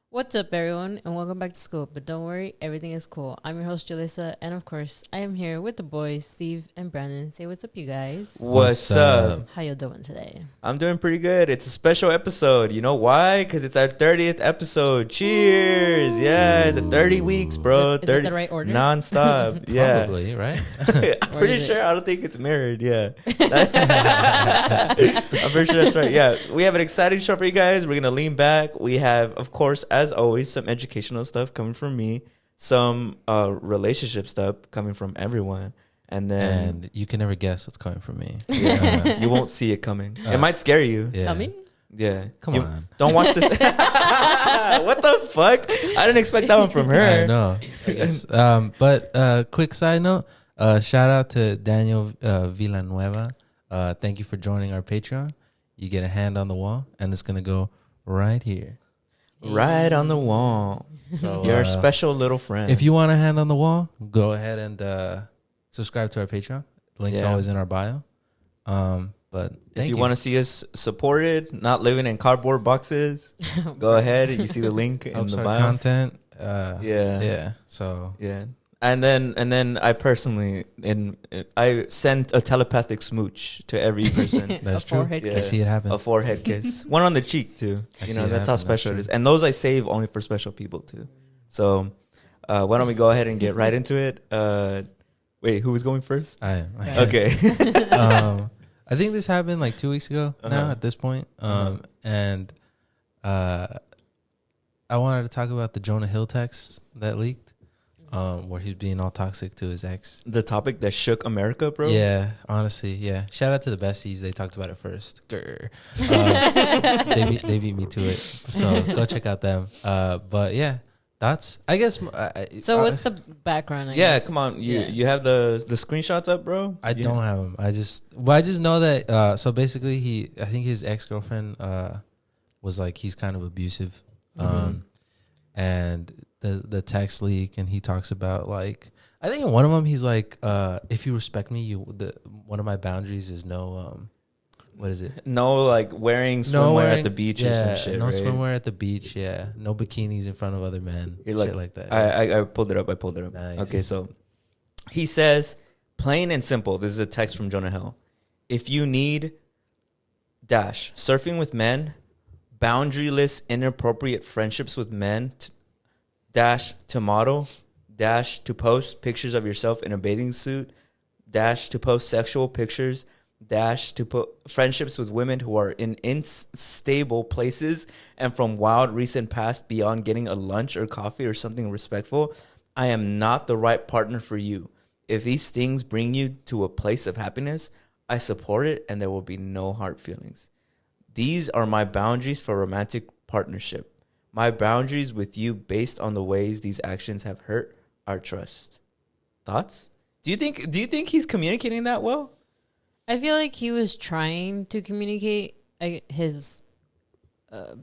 What's up, everyone, and welcome back to school. But don't worry, everything is cool. I'm your host, Julissa, and of course, I am here with the boys, Steve and Brandon. Say what's up, you guys. What's up? How you doing today? I'm doing pretty good. It's a special episode. You know why? Because it's our 30th episode. Cheers! Yeah, it's 30 weeks, bro. Is 30 that the right order? Non-stop. Yeah. Probably, right? I'm pretty sure. I don't think it's mirrored. Yeah. I'm pretty sure that's right. Yeah. We have an exciting show for you guys. We're going to lean back. We have, of course, as always, some educational stuff coming from me, some relationship stuff coming from everyone, and then And you can never guess what's coming from me. yeah, you won't see it coming. It might scare you. Yeah. Coming? Yeah. Come on. Don't watch this. What the fuck? I didn't expect that one from her. I know. I guess. But quick side note, shout out to Daniel Villanueva. Thank you for joining our Patreon. You get a hand on the wall, and it's going to go right here. Right on the wall. So You're a special little friend. if you want a hand on the wall, go ahead and subscribe to our Patreon. Link's always in our bio. But if you want to see us supported, not living in cardboard boxes, go ahead. You see the link in helps the our bio. content. Yeah. So Yeah. And then I personally I sent a telepathic smooch to every person. that's A true. forehead Yeah. I see it happen. A forehead kiss. One on the cheek too. I You see know, it that's how happen. That's special it true. is. And those I save only for special people too. So why don't we go ahead and get right into it? Wait, who was going first? I am. Okay. I think this happened like 2 weeks ago now at this point. And I wanted to talk about the Jonah Hill text that leaked, where he's being all toxic to his ex. The topic that shook America, bro. Yeah, honestly, yeah. Shout out to the besties. They talked about it first. Grr. They beat me to it. So go check out them. But yeah, that's, I guess. So what's the background? I Yeah, guess? come on. You have the screenshots up, bro? I don't have them. I just know that. So basically, I think his ex-girlfriend was like, he's kind of abusive, and the text leak, and he talks about like, I think in one of them he's like, if you respect me, one of my boundaries is no, what is it? No, like wearing swimwear at the beach or some shit. No right? swimwear at the beach. Yeah, no bikinis in front of other men. You're shit like that. I pulled it up. Nice. Okay, so he says, plain and simple. This is a text from Jonah Hill. If you need surfing with men, boundaryless, inappropriate friendships with men, to model, to post pictures of yourself in a bathing suit, to post sexual pictures, to put friendships with women who are in unstable places and from wild recent past beyond getting a lunch or coffee or something respectful, I am not the right partner for you. If these things bring you to a place of happiness, I support it and there will be no hard feelings. These are my boundaries for romantic partnership. My boundaries with you based on the ways these actions have hurt our trust. Thoughts? Do you think he's communicating that well? I feel like he was trying to communicate his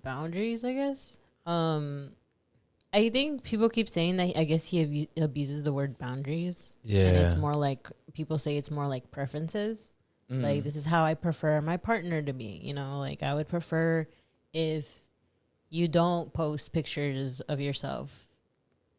boundaries, I guess. I think people keep saying that I guess he abuses the word boundaries. Yeah. And it's more like, people say it's more like preferences. Like, this is how I prefer my partner to be. You know, like I would prefer if you don't post pictures of yourself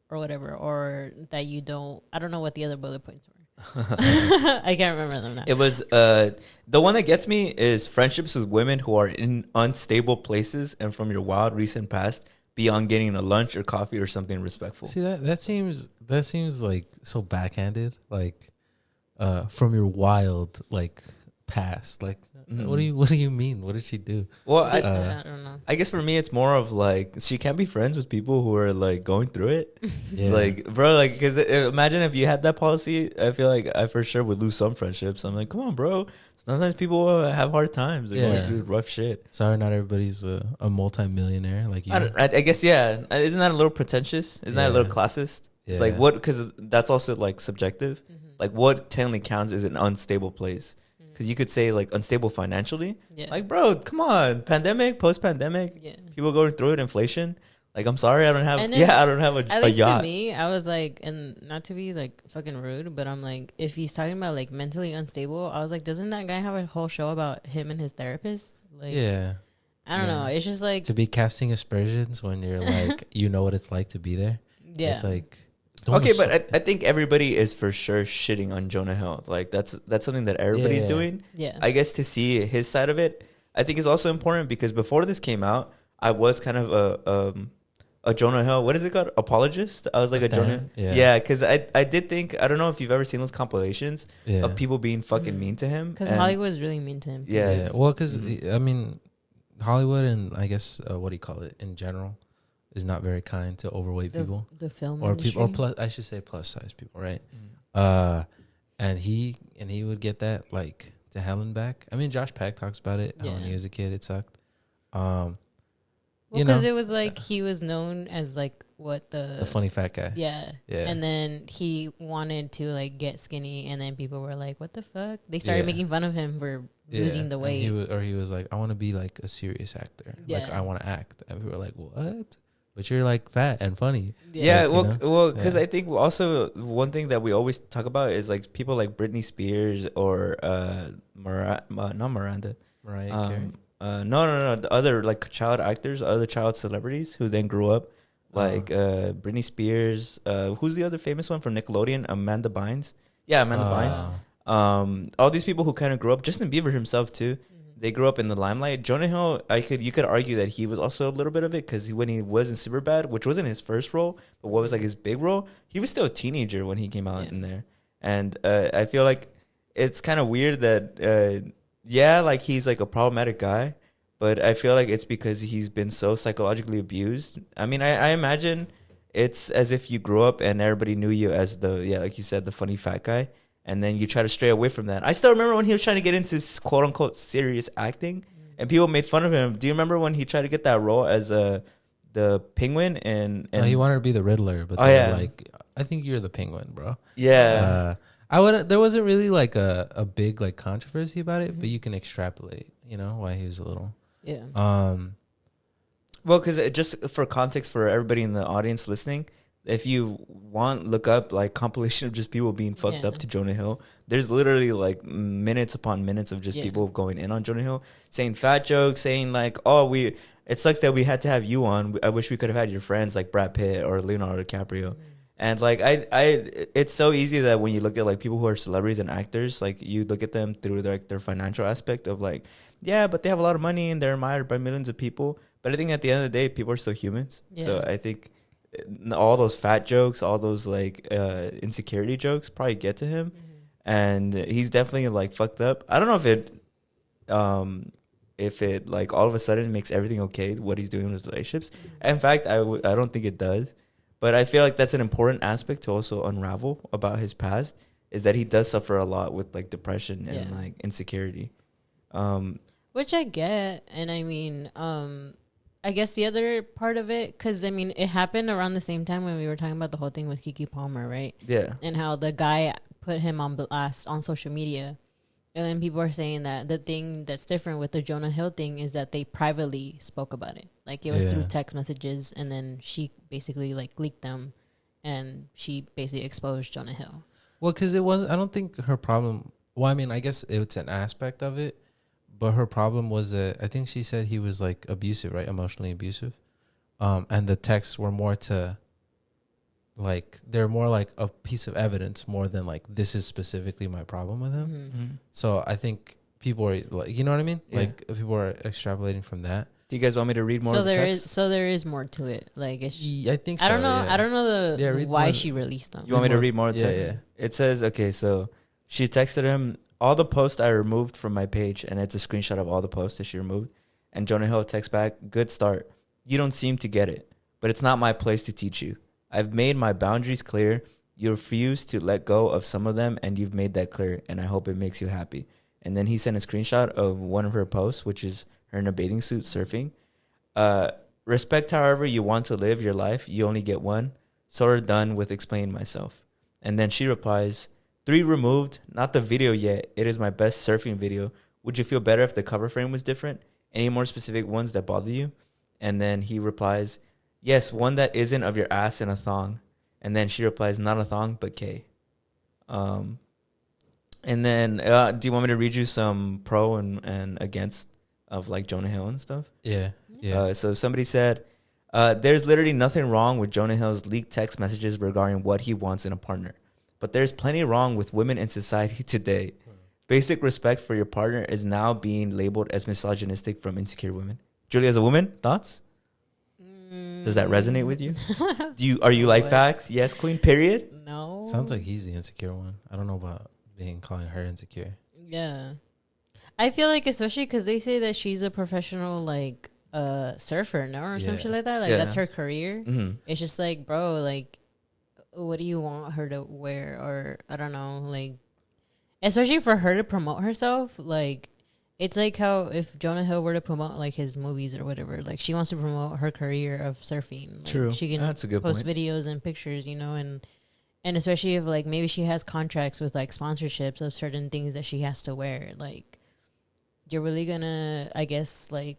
or whatever, or that you don't, I don't know what the other bullet points were. I can't remember them now. It was the one that gets me is friendships with women who are in unstable places and from your wild recent past beyond getting a lunch or coffee or something respectful. See, that seems like so backhanded. Like, from your wild like past. Like, what do you mean? What did she do? Well, I don't know. I guess for me it's more of like she can't be friends with people who are like going through it. Yeah. Like, bro, like, because imagine if you had that policy, I feel like I for sure would lose some friendships. I'm like, come on, bro. Sometimes people have hard times. They're going through rough shit. Sorry, not everybody's a multi-millionaire like you. I guess, yeah. Isn't that a little pretentious? Isn't that a little classist? It's like, what, because that's also like subjective. Like, what technically counts as an unstable place? Because you could say like unstable financially. Yeah. Like, bro, come on. Pandemic, post-pandemic, Yeah. people going through it, inflation. Like, I'm sorry, I don't have. And then, I don't have At a least yacht. to me, I was like, and not to be like fucking rude, but I'm like, if he's talking about like mentally unstable, I was like, doesn't that guy have a whole show about him and his therapist? Like, Yeah. I don't know. It's just like to be casting aspersions when you're like, you know what it's like to be there. Yeah. It's like, okay, but I think everybody is for sure shitting on Jonah Hill. Like that's something that everybody's doing. Yeah. I guess to see his side of it, I think is also important because before this came out, I was kind of a Jonah Hill. What is it called? Apologist. I was like a Jonah. Yeah, because I did think, I don't know if you've ever seen those compilations of people being fucking mean to him. Because Hollywood is really mean to him. Yeah. Well, because I mean, Hollywood and I guess what do you call it in general is not very kind to overweight people. The film or industry. people, or plus, I should say plus size people, right? And he would get that like to hell and back. I mean, Josh Peck talks about it. When he was a kid, it sucked. Well, because it was like he was known as like the funny fat guy. Yeah. And then he wanted to like get skinny, and then people were like, "What the fuck?" They started making fun of him for losing the weight. He was like, "I want to be like a serious actor. Like I want to act." And people were like, "What?" But you're like fat and funny. Yeah, like, because I think also one thing that we always talk about is like people like Britney Spears or not Miranda. Mariah Carey. No. The other like child actors, other child celebrities who then grew up, like Britney Spears. Who's the other famous one from Nickelodeon? Amanda Bynes. Yeah, Amanda Bynes. All these people who kind of grew up. Justin Bieber himself too. They grew up in the limelight. Jonah Hill, you could argue that he was also a little bit of it because when he was in Superbad, which wasn't his first role, but what was like his big role, he was still a teenager when he came out in there. And I feel like it's kind of weird that, like he's like a problematic guy, but I feel like it's because he's been so psychologically abused. I mean, I imagine it's as if you grew up and everybody knew you as like you said, the funny fat guy. And then you try to stray away from that. I still remember when he was trying to get into quote unquote serious acting, and people made fun of him. Do you remember when he tried to get that role as the Penguin? And he wanted to be the Riddler, but they were like, I think you're the Penguin, bro. Yeah. There wasn't really like a big like controversy about it, but you can extrapolate, why he was a little. Yeah. Well, because just for context for everybody in the audience listening, if you want, look up like compilation of just people being fucked up to Jonah Hill. There's literally like minutes upon minutes of just people going in on Jonah Hill, saying fat jokes, saying like, it sucks that we had to have you on. I wish we could have had your friends like Brad Pitt or Leonardo DiCaprio. And like it's so easy that when you look at like people who are celebrities and actors, like you look at them through their financial aspect of like, but they have a lot of money and they're admired by millions of people. But I think at the end of the day, people are still humans. Yeah. So I think all those fat jokes, all those like insecurity jokes probably get to him, and he's definitely like fucked up. I don't know if it like all of a sudden makes everything okay what he's doing in his relationships. In fact, I don't think it does, but I feel like that's an important aspect to also unravel about his past, is that he does suffer a lot with like depression and like insecurity, which I get. And I mean, I guess the other part of it, because, I mean, it happened around the same time when we were talking about the whole thing with Keke Palmer, right? Yeah. And how the guy put him on blast on social media. And then people are saying that the thing that's different with the Jonah Hill thing is that they privately spoke about it. Like, it was through text messages, and then she basically, like, leaked them, and she basically exposed Jonah Hill. Well, because I don't think her problem, I mean, I guess it's an aspect of it. But her problem was that I think she said he was like abusive, right? Emotionally abusive. And the texts were more to like, they're more like a piece of evidence more than like, this is specifically my problem with him. So I think people are like, you know what I mean? Yeah. Like people are extrapolating from that. Do you guys want me to read more of the text? So there is more to it. Like I think so. I don't know. Yeah. I don't know why more. She released them. You want me to read more of the text? Yeah. It says, okay, so she texted him, all the posts I removed from my page, and it's a screenshot of all the posts that she removed. And Jonah Hill texts back, good start. You don't seem to get it, but it's not my place to teach you. I've made my boundaries clear. You refuse to let go of some of them, and you've made that clear, and I hope it makes you happy. And then he sent a screenshot of one of her posts, which is her in a bathing suit surfing. Respect however you want to live your life. You only get one. Sort of done with explaining myself. And then she replies, 3 removed, not the video yet. It is my best surfing video. Would you feel better if the cover frame was different? Any more specific ones that bother you? And then he replies, yes, one that isn't of your ass in a thong. And then she replies, not a thong, but K. And then, do you want me to read you some pro and against of like Jonah Hill and stuff. Yeah. Yeah. So somebody said, there's literally nothing wrong with Jonah Hill's leaked text messages regarding what he wants in a partner. But there's plenty wrong with women in society today. Basic respect for your partner is now being labeled as misogynistic from insecure women. Julie, as a woman, thoughts? Does that resonate with you? Are you like facts? Yes, queen, period? No. Sounds like he's the insecure one. I don't know about calling her insecure. Yeah. I feel like, especially because they say that she's a professional, like, surfer, no? Or some shit like that. Like, that's her career. Mm-hmm. It's just like, bro, like, what do you want her to wear? Or, I don't know, like, especially for her to promote herself, like, it's like how if Jonah Hill were to promote, like, his movies or whatever, like, she wants to promote her career of surfing. Like, True. She can That's a good post point. videos and pictures, you know, and especially if, like, maybe she has contracts with, like, sponsorships of certain things that she has to wear. Like, you're really gonna, I guess, like,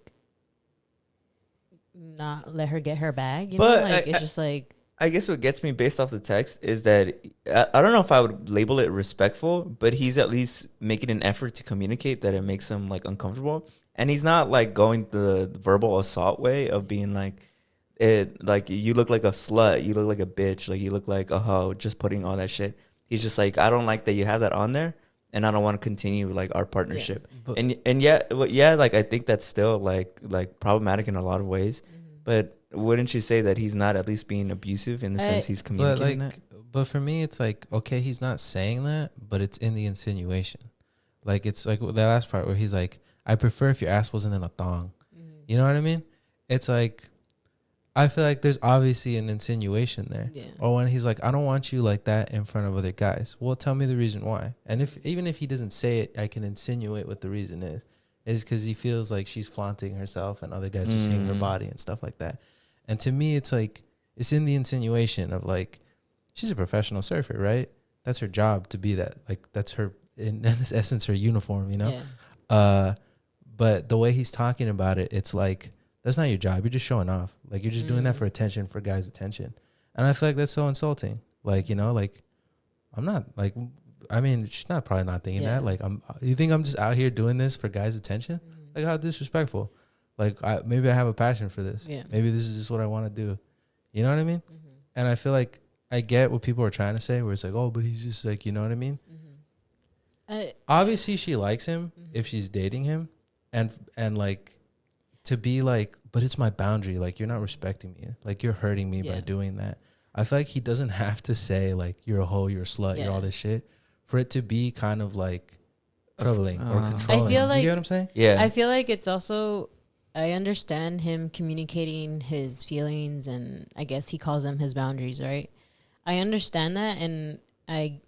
not let her get her bag, you know? Like, it's just like... I guess what gets me based off the text is that I don't know if I would label it respectful, but he's at least making an effort to communicate that it makes him like uncomfortable, and he's not like going the verbal assault way of being like, like you look like a slut, you look like a bitch, like you look like a hoe, just putting all that shit. He's just like, I don't like that you have that on there, and I don't want to continue like our partnership. Yeah. And yeah, like I think that's still like problematic in a lot of ways, but. Wouldn't you say that he's not at least being abusive in the sense he's communicating that? But for me, it's like, okay, he's not saying that, but it's in the insinuation. Like, it's like the last part where he's like, I prefer if your ass wasn't in a thong. You know what I mean? It's like, I feel like there's obviously an insinuation there. Yeah. Or when he's like, I don't want you like that in front of other guys. Well, tell me the reason why. And even if he doesn't say it, I can insinuate what the reason is. Is because he feels like she's flaunting herself and other guys are seeing her body and stuff like that. And to me, it's like, it's in the insinuation of like, she's a professional surfer, right? That's her job to be that. Like, that's her, in essence, her uniform, you know? Yeah. But the way he's talking about it, it's like, that's not your job. You're just showing off. Like, you're just doing that for attention, for guys' attention. And I feel like that's so insulting. Like, you know, like, I'm not, like, I mean, she's probably not thinking that. Like, you think I'm just out here doing this for guys' attention? Like, how disrespectful. Like, maybe I have a passion for this. Yeah. Maybe this is just what I want to do. You know what I mean? And I feel like I get what people are trying to say, where it's like, oh, but he's just like, you know what I mean? Obviously, she likes him if she's dating him. And like, to be like, but it's my boundary. Like, you're not respecting me. Like, you're hurting me by doing that. I feel like he doesn't have to say, like, you're a hoe, you're a slut, you're all this shit. For it to be kind of, like, troubling or controlling. I feel like, you get what I'm saying? Yeah. I feel like it's also... I understand him communicating his feelings, and I guess he calls them his boundaries, right? I understand that, and I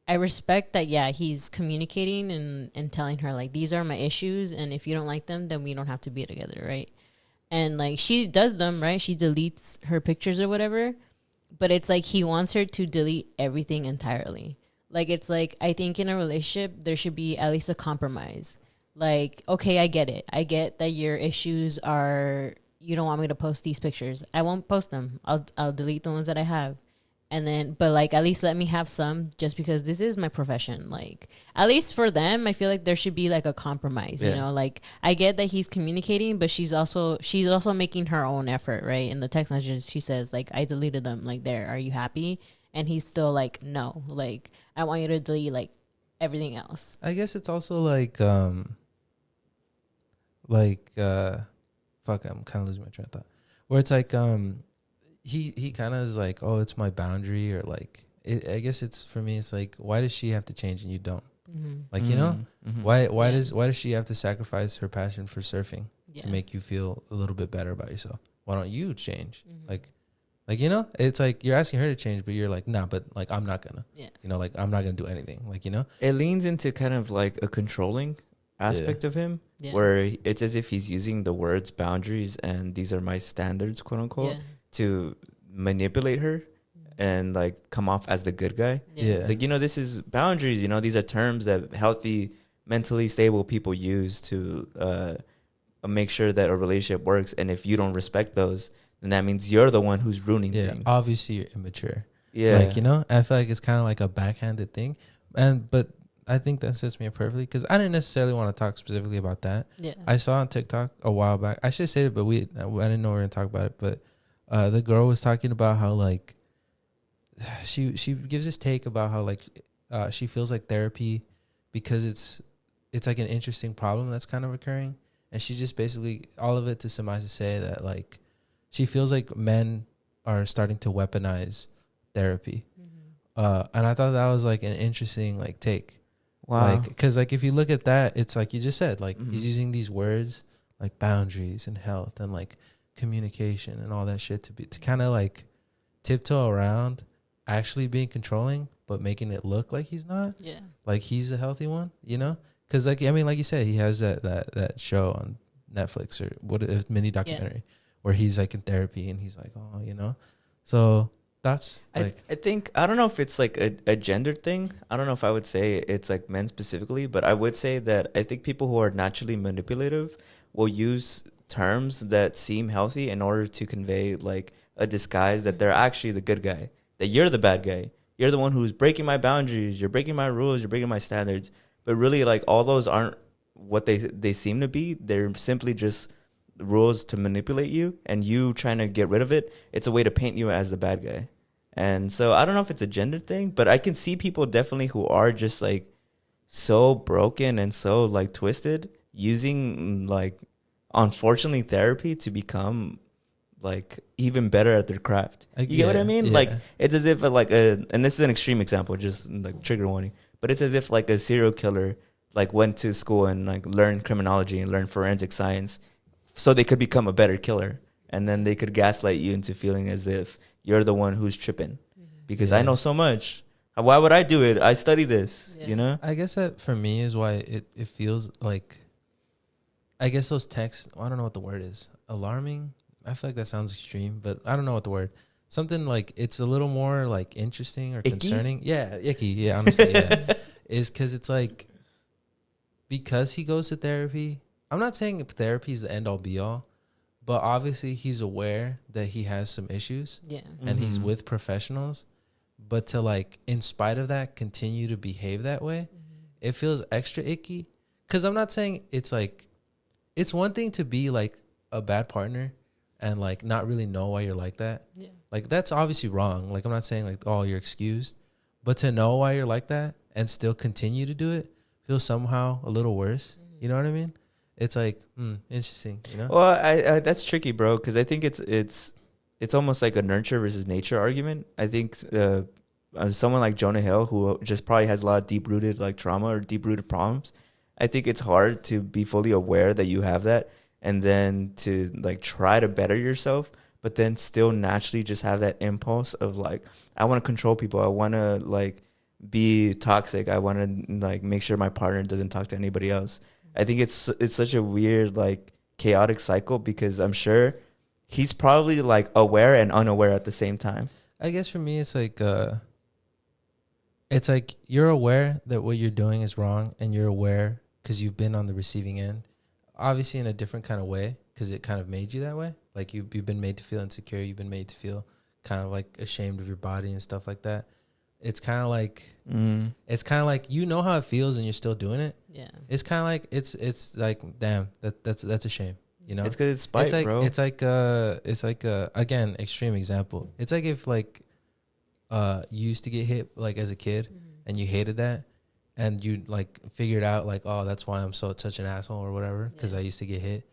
respect that. Yeah, he's communicating and telling her, like, these are my issues, and if you don't like them, then we don't have to be together, right? And like, she does them, right? She deletes her pictures or whatever, but it's like he wants her to delete everything entirely. Like, it's like, I think in a relationship there should be at least a compromise. Like, okay, I get it. I get that your issues are, you don't want me to post these pictures. I won't post them. I'll delete the ones that I have. And then, but like, at least let me have some, just because this is my profession. Like, at least for them, I feel like there should be like a compromise, you know? Like, I get that he's communicating, but she's also making her own effort, right? In the text messages, she says, like, I deleted them. Like, there, are you happy? And he's still like, no, like, I want you to delete like everything else. I guess it's also like, fuck, I'm kind of losing my train of thought. Where it's like, he kind of is like, oh, it's my boundary, or like, I guess it's, for me, it's like, why does she have to change and you don't? Like, you know, why does she have to sacrifice her passion for surfing to make you feel a little bit better about yourself? Why don't you change? Like, you know, it's like you're asking her to change, but you're like, nah, but like, I'm not gonna, you know, like, I'm not gonna do anything. Like, you know, it leans into kind of like a controlling aspect of him, where it's as if he's using the words boundaries and these are my standards, quote unquote, to manipulate her and like come off as the good guy. It's like, you know, this is boundaries, you know, these are terms that healthy, mentally stable people use to make sure that a relationship works, and if you don't respect those, then that means you're the one who's ruining things. Obviously you're immature. Like, you know, I feel like it's kind of like a backhanded thing, but I think that sets me up perfectly because I didn't necessarily want to talk specifically about that. Yeah. I saw on TikTok a while back. I should say it, but I didn't know we were gonna talk about it. But the girl was talking about how like she gives this take about how like she feels like therapy because it's like an interesting problem that's kind of occurring, and she just basically all of it to surmise to say that like she feels like men are starting to weaponize therapy. And I thought that was like an interesting like take. Wow. Like, because like if you look at that, it's like you just said, like he's using these words like boundaries and health and like communication and all that shit to kind of like tiptoe around actually being controlling, but making it look like he's not. Yeah. Like he's a healthy one, you know? Because like I mean, like you said, he has that show on Netflix or what a mini documentary where he's like in therapy and he's like, oh, you know, so. That's like I think I don't know if it's like a gender thing. I don't know if I would say it's like men specifically, but I would say that I think people who are naturally manipulative will use terms that seem healthy in order to convey like a disguise that they're actually the good guy, that you're the bad guy. You're the one who's breaking my boundaries, you're breaking my rules, you're breaking my standards. But really like all those aren't what they seem to be. They're simply just rules to manipulate you, and you trying to get rid of it, it's a way to paint you as the bad guy. And so I don't know if it's a gender thing, but I can see people definitely who are just like so broken and so like twisted using like unfortunately therapy to become like even better at their craft. You get what I mean? Yeah. Like it's as if like and this is an extreme example, just like trigger warning, but it's as if like a serial killer like went to school and like learned criminology and learned forensic science so they could become a better killer, and then they could gaslight you into feeling as if you're the one who's tripping because I know so much. Why would I do it? I study this, you know? I guess that for me is why it feels like, I guess those texts, I don't know what the word is. Alarming? I feel like that sounds extreme, but I don't know what the word. Something like it's a little more like interesting or Icky? concerning. Yeah, icky. Yeah, honestly, yeah. Is because it's like, because he goes to therapy. I'm not saying therapy is the end all be all, but obviously he's aware that he has some issues. Yeah. And he's with professionals. But to like, in spite of that, continue to behave that way, it feels extra icky. Because I'm not saying it's like, it's one thing to be like a bad partner and like not really know why you're like that. Yeah. Like that's obviously wrong. Like I'm not saying like, oh, you're excused. But to know why you're like that and still continue to do it feels somehow a little worse. You know what I mean? It's like, interesting, you know? Well, I that's tricky, bro, because I think it's almost like a nurture versus nature argument. I think someone like Jonah Hill, who just probably has a lot of deep-rooted like trauma or deep-rooted problems, I think it's hard to be fully aware that you have that and then to like try to better yourself, but then still naturally just have that impulse of like, I want to control people. I want to like be toxic. I want to like make sure my partner doesn't talk to anybody else. I think it's such a weird, like, chaotic cycle because I'm sure he's probably, like, aware and unaware at the same time. I guess for me, it's like you're aware that what you're doing is wrong, and you're aware because you've been on the receiving end, obviously in a different kind of way because it kind of made you that way. Like, you've been made to feel insecure. You've been made to feel kind of, like, ashamed of your body and stuff like that. It's kind of like you know how it feels and you're still doing it. Yeah. It's kind of like it's like, damn, that's a shame. You know, It's because it's spite, it's like, bro. It's like again, extreme example. It's like if like you used to get hit like as a kid and you hated that and you like figured out like, oh, that's why I'm such an asshole or whatever because I used to get hit,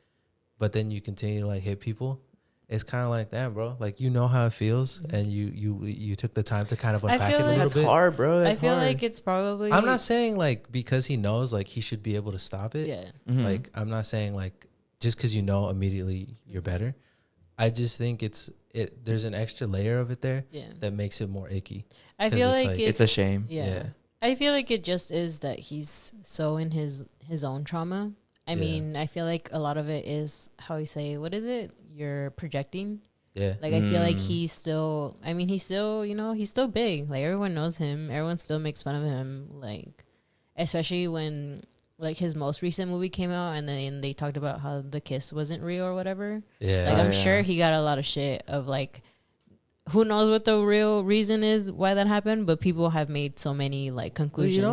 but then you continue to like hit people. It's kind of like that, bro. Like, you know how it feels, and you took the time to kind of unpack it a little That's bit. hard, bro. That's I feel hard. like it's probably. I'm not saying like because he knows like he should be able to stop it. Yeah. Like I'm not saying like just because you know immediately you're better. I just think there's an extra layer of it there that makes it more icky. I feel it's like it's a shame. Yeah. I feel like it just is that he's so in his own trauma. I mean, I feel like a lot of it is how you say, what is it? You're projecting. Yeah. Like, I feel like he's still he's still big. Like, everyone knows him. Everyone still makes fun of him. Like, especially when, like, his most recent movie came out and then they talked about how the kiss wasn't real or whatever. Yeah. Like, I'm sure he got a lot of shit of, like, who knows what the real reason is why that happened, but people have made so many like conclusions. You know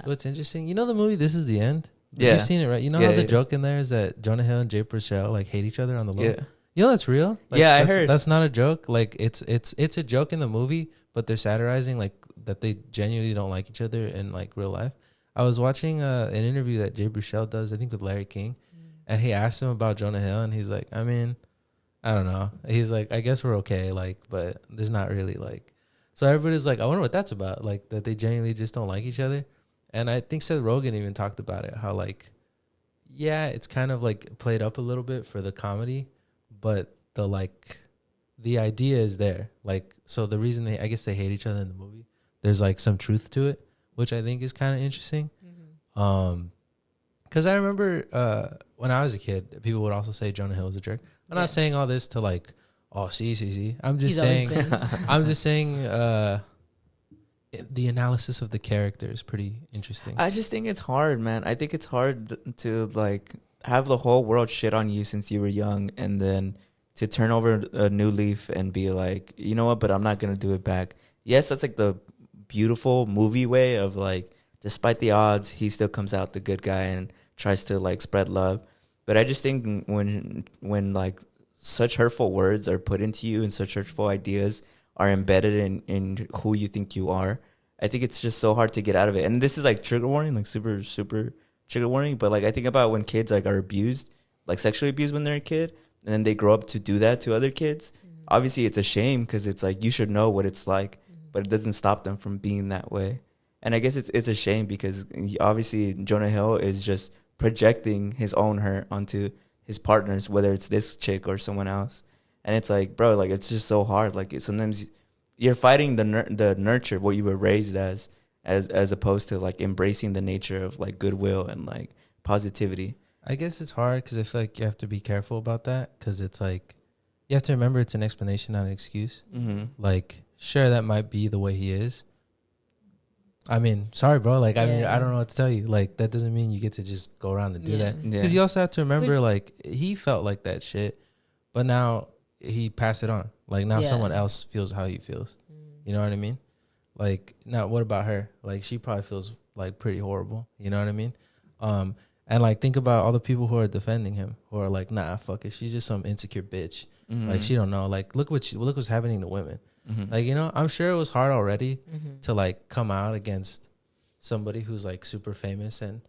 what's interesting? You know the movie This Is the End? Yeah. You've seen it, right? You know how the joke in there is that Jonah Hill and Jay Purcell like hate each other on the low? Yeah. You know that's real? Like, I heard. That's not a joke. Like it's a joke in the movie, but they're satirizing like that they genuinely don't like each other in like real life. I was watching an interview that Jay Purcell does, I think with Larry King, and he asked him about Jonah Hill, and he's like, I mean, I don't know. He's like, I guess we're okay, like, but there's not really like. So everybody's like, I wonder what that's about, like that they genuinely just don't like each other. And I think Seth Rogen even talked about it, how like, yeah, it's kind of like played up a little bit for the comedy, but the idea is there. Like, so the reason I guess they hate each other in the movie, there's like some truth to it, which I think is kind of interesting. Because I remember when I was a kid, people would also say Jonah Hill was a jerk. I'm not saying all this to like, oh, see. I'm just saying, the analysis of the character is pretty interesting. I just think it's hard, man. I think it's hard to like have the whole world shit on you since you were young, and then to turn over a new leaf and be like, you know what, but I'm not going to do it back. Yes, that's like the beautiful movie way of like, despite the odds, he still comes out the good guy and tries to like spread love. But I just think when like such hurtful words are put into you and such hurtful ideas are embedded in who you think you are, I think it's just so hard to get out of it. And this is like trigger warning, like super, super trigger warning. But like I think about when kids like are abused, like sexually abused when they're a kid, and then they grow up to do that to other kids. Obviously, it's a shame because it's like you should know what it's like, but it doesn't stop them from being that way. And I guess it's a shame because obviously Jonah Hill is just projecting his own hurt onto his partners, whether it's this chick or someone else. And it's like, bro, like it's just so hard. Like sometimes you're fighting the nurture, what you were raised as opposed to like embracing the nature of like goodwill and like positivity. I guess it's hard because I feel like you have to be careful about that because it's like you have to remember it's an explanation, not an excuse. Like, sure, that might be the way he is. I mean, sorry, bro. Like, I mean, I don't know what to tell you. Like, that doesn't mean you get to just go around and do that. Because you also have to remember, like, he felt like that shit, but now he passed it on. Like, now someone else feels how he feels. You know what I mean? Like, now what about her? Like, she probably feels, like, pretty horrible. You know what I mean? And, like, think about all the people who are defending him, who are like, nah, fuck it. She's just some insecure bitch. Like, she don't know. Like, look what's happening to women. Like, you know, I'm sure it was hard already to like come out against somebody who's like super famous and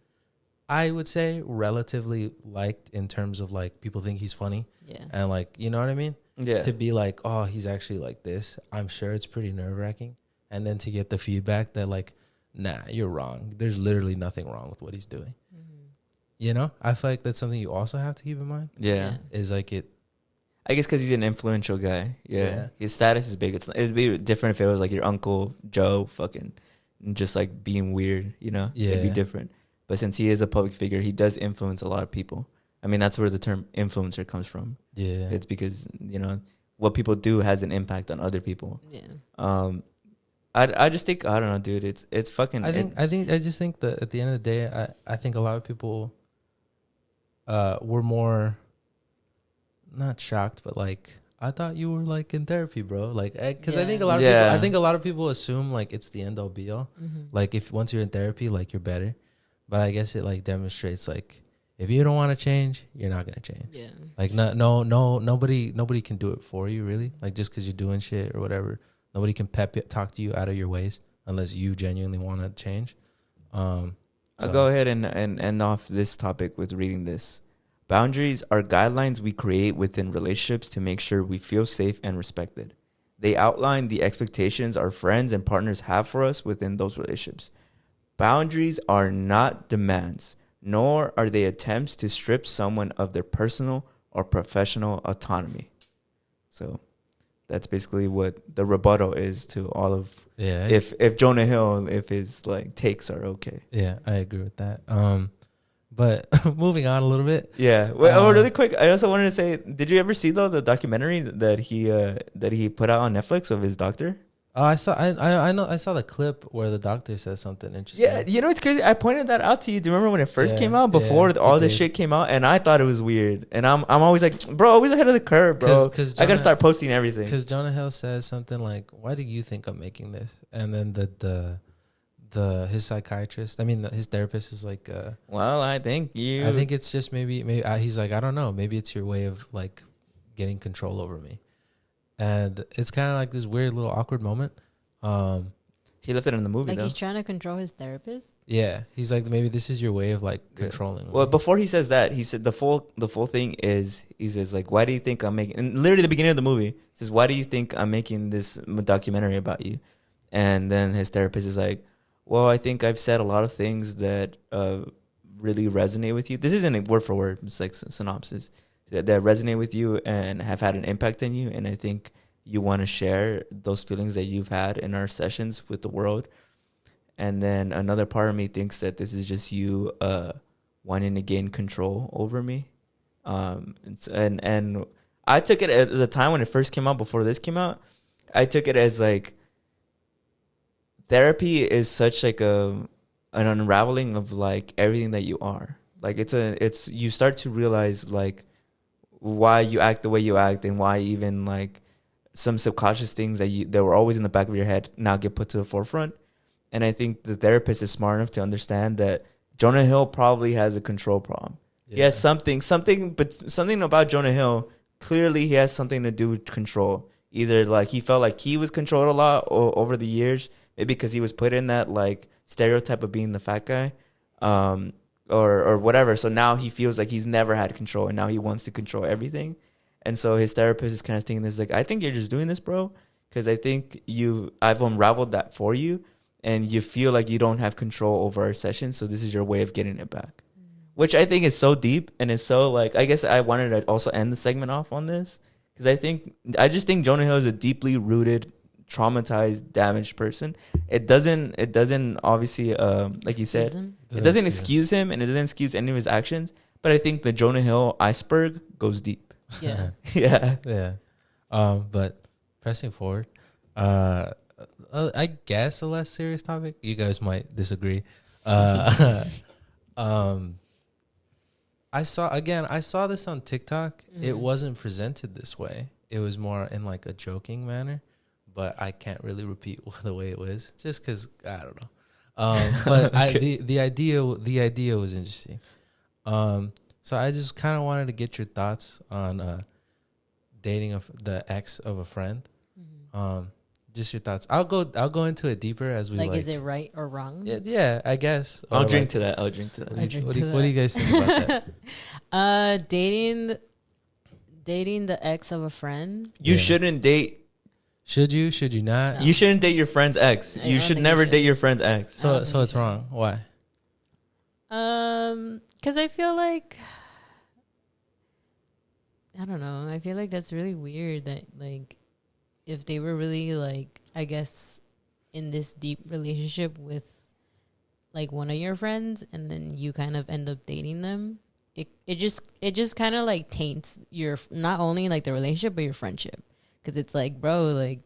I would say relatively liked in terms of like people think he's funny. And like, you know what I mean? To be like, oh, he's actually like this. I'm sure it's pretty nerve-wracking. And then to get the feedback that like, nah, you're wrong. There's literally nothing wrong with what he's doing. You know? I feel like that's something you also have to keep in mind. Is like it. I guess because he's an influential guy. His status is big. It'd be different if it was like your Uncle Joe fucking just like being weird, you know? It'd be different. But since he is a public figure, he does influence a lot of people. I mean, that's where the term influencer comes from. It's because, you know, what people do has an impact on other people. I just think, I don't know, dude, it's fucking. I just think that at the end of the day, I think a lot of people were more not shocked, but like, I thought you were like in therapy, bro. Like, because I think a lot of people assume like it's the end all be all. Like if once you're in therapy, like you're better. But I guess it like demonstrates like if you don't want to change, you're not gonna change. Like nobody can do it for you really. Like just because you're doing shit or whatever, nobody can talk to you out of your ways unless you genuinely want to change. I'll go ahead and end off this topic with reading this. Boundaries are guidelines we create within relationships to make sure we feel safe and respected. They outline the expectations our friends and partners have for us within those relationships. Boundaries are not demands, nor are they attempts to strip someone of their personal or professional autonomy. So that's basically what the rebuttal is to all of if Jonah Hill, if his like takes are okay. Yeah, I agree with that. But moving on a little bit. Really quick, I also wanted to say, did you ever see though the documentary that he put out on Netflix of his doctor? Oh, I know I saw the clip where the doctor says something interesting. Yeah, you know it's crazy. I pointed that out to you. Do you remember when it first Yeah, came out? Before yeah, all you this did. shit came out, and I thought it was weird. And I'm always like, bro, always ahead of the curve, bro. 'Cause I gotta Jonah- start posting everything. Because Jonah Hill says something like, "Why do you think I'm making this?" And then his psychiatrist, I mean his therapist, is like, Well, I think I think it's just maybe he's like, I don't know, maybe it's your way of like getting control over me, and it's kind of like this weird little awkward moment. he left it in the movie Like though. he's trying to control his therapist. Yeah, he's like, maybe this is your way of like Yeah. controlling me. Well, before he says that, he said the full thing is he says like, why do you think I'm making? And literally the beginning of the movie he says, why do you think I'm making this documentary about you? And then his therapist is like, well, I think I've said a lot of things that really resonate with you. This isn't a word for word. It's like synopsis that resonate with you and have had an impact on you. And I think you want to share those feelings that you've had in our sessions with the world. And then another part of me thinks that this is just you wanting to gain control over me. And I took it at the time when it first came out, before this came out, I took it as like therapy is such like an unraveling of like everything that you are. Like it's you start to realize like why you act the way you act, and why even like some subconscious things that were always in the back of your head now get put to the forefront. And I think the therapist is smart enough to understand that Jonah Hill probably has a control problem. Yeah. He has something about Jonah Hill. Clearly, he has something to do with control. Either like he felt like he was controlled a lot over the years, maybe because he was put in that like stereotype of being the fat guy, or whatever. So now he feels like he's never had control, and now he wants to control everything. And so his therapist is kind of thinking this like, I think you're just doing this, bro, because I think I've unraveled that for you, and you feel like you don't have control over our session. So this is your way of getting it back, which I think is so deep, and it's so like, I guess I wanted to also end the segment off on this because I just think Jonah Hill is a deeply rooted, traumatized, damaged person. It doesn't obviously like you said, it doesn't excuse him, and it doesn't excuse any of his actions. But I think the Jonah Hill iceberg goes deep. Yeah. Yeah. Yeah. But pressing forward, I guess a less serious topic. You guys might disagree. I saw this on TikTok. It wasn't presented this way. It was more in like a joking manner, but I can't really repeat the way it was just because I don't know. But Okay. the idea was interesting. So I just kind of wanted to get your thoughts on dating the ex of a friend. Just your thoughts. I'll go into it deeper as we Like, is it right or wrong? Yeah, I guess. I'll Or drink like- to that. I'll drink to that. I drink What to do you guys think about that? Dating the ex of a friend. You Yeah. shouldn't date. Should you? Should you not? No. You shouldn't date your friend's ex. I You don't should think never you should. date your friend's ex. So don't think it's you should. wrong. Why? Because I feel like, I don't know. I feel like that's really weird that, like, if they were really, like, I guess, in this deep relationship with, like, one of your friends, and then you kind of end up dating them, it just kind of, like, taints your, not only, like, the relationship, but your friendship. Because it's like, bro, like,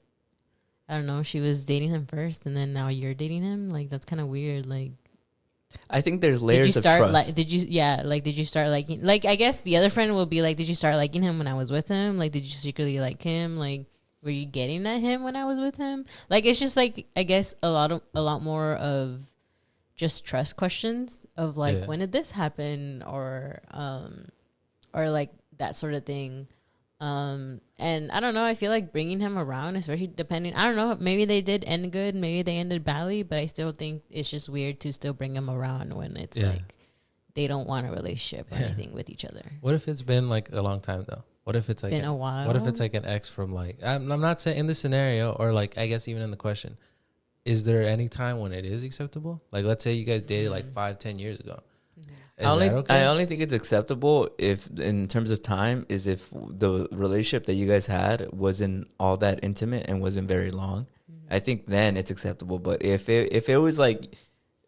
I don't know, she was dating him first, and then now you're dating him. Like, that's kind of weird. Like, I think there's layers of trust. did you start liking, like, I guess the other friend will be like, did you start liking him when I was with him? Like, did you secretly like him? Like, were you getting at him when I was with him? Like, it's just like, I guess a lot more of just trust questions of like, Yeah. when did this happen? Or like that sort of thing. And I don't know, I feel like bringing him around, especially depending, I don't know, maybe they did end good, maybe they ended badly, but I still think it's just weird to still bring him around when it's like they don't want a relationship or anything with each other. What if it's been like a long time though? What if it's like Been a while. What if it's like an ex from like I'm not saying in this scenario, or like I guess even in the question, is there any time when it is acceptable? Like let's say you guys dated like 5-10 years ago. Is that okay? I only think it's acceptable if, in terms of time, is if the relationship that you guys had wasn't all that intimate and wasn't very long. I think then it's acceptable. But if it was like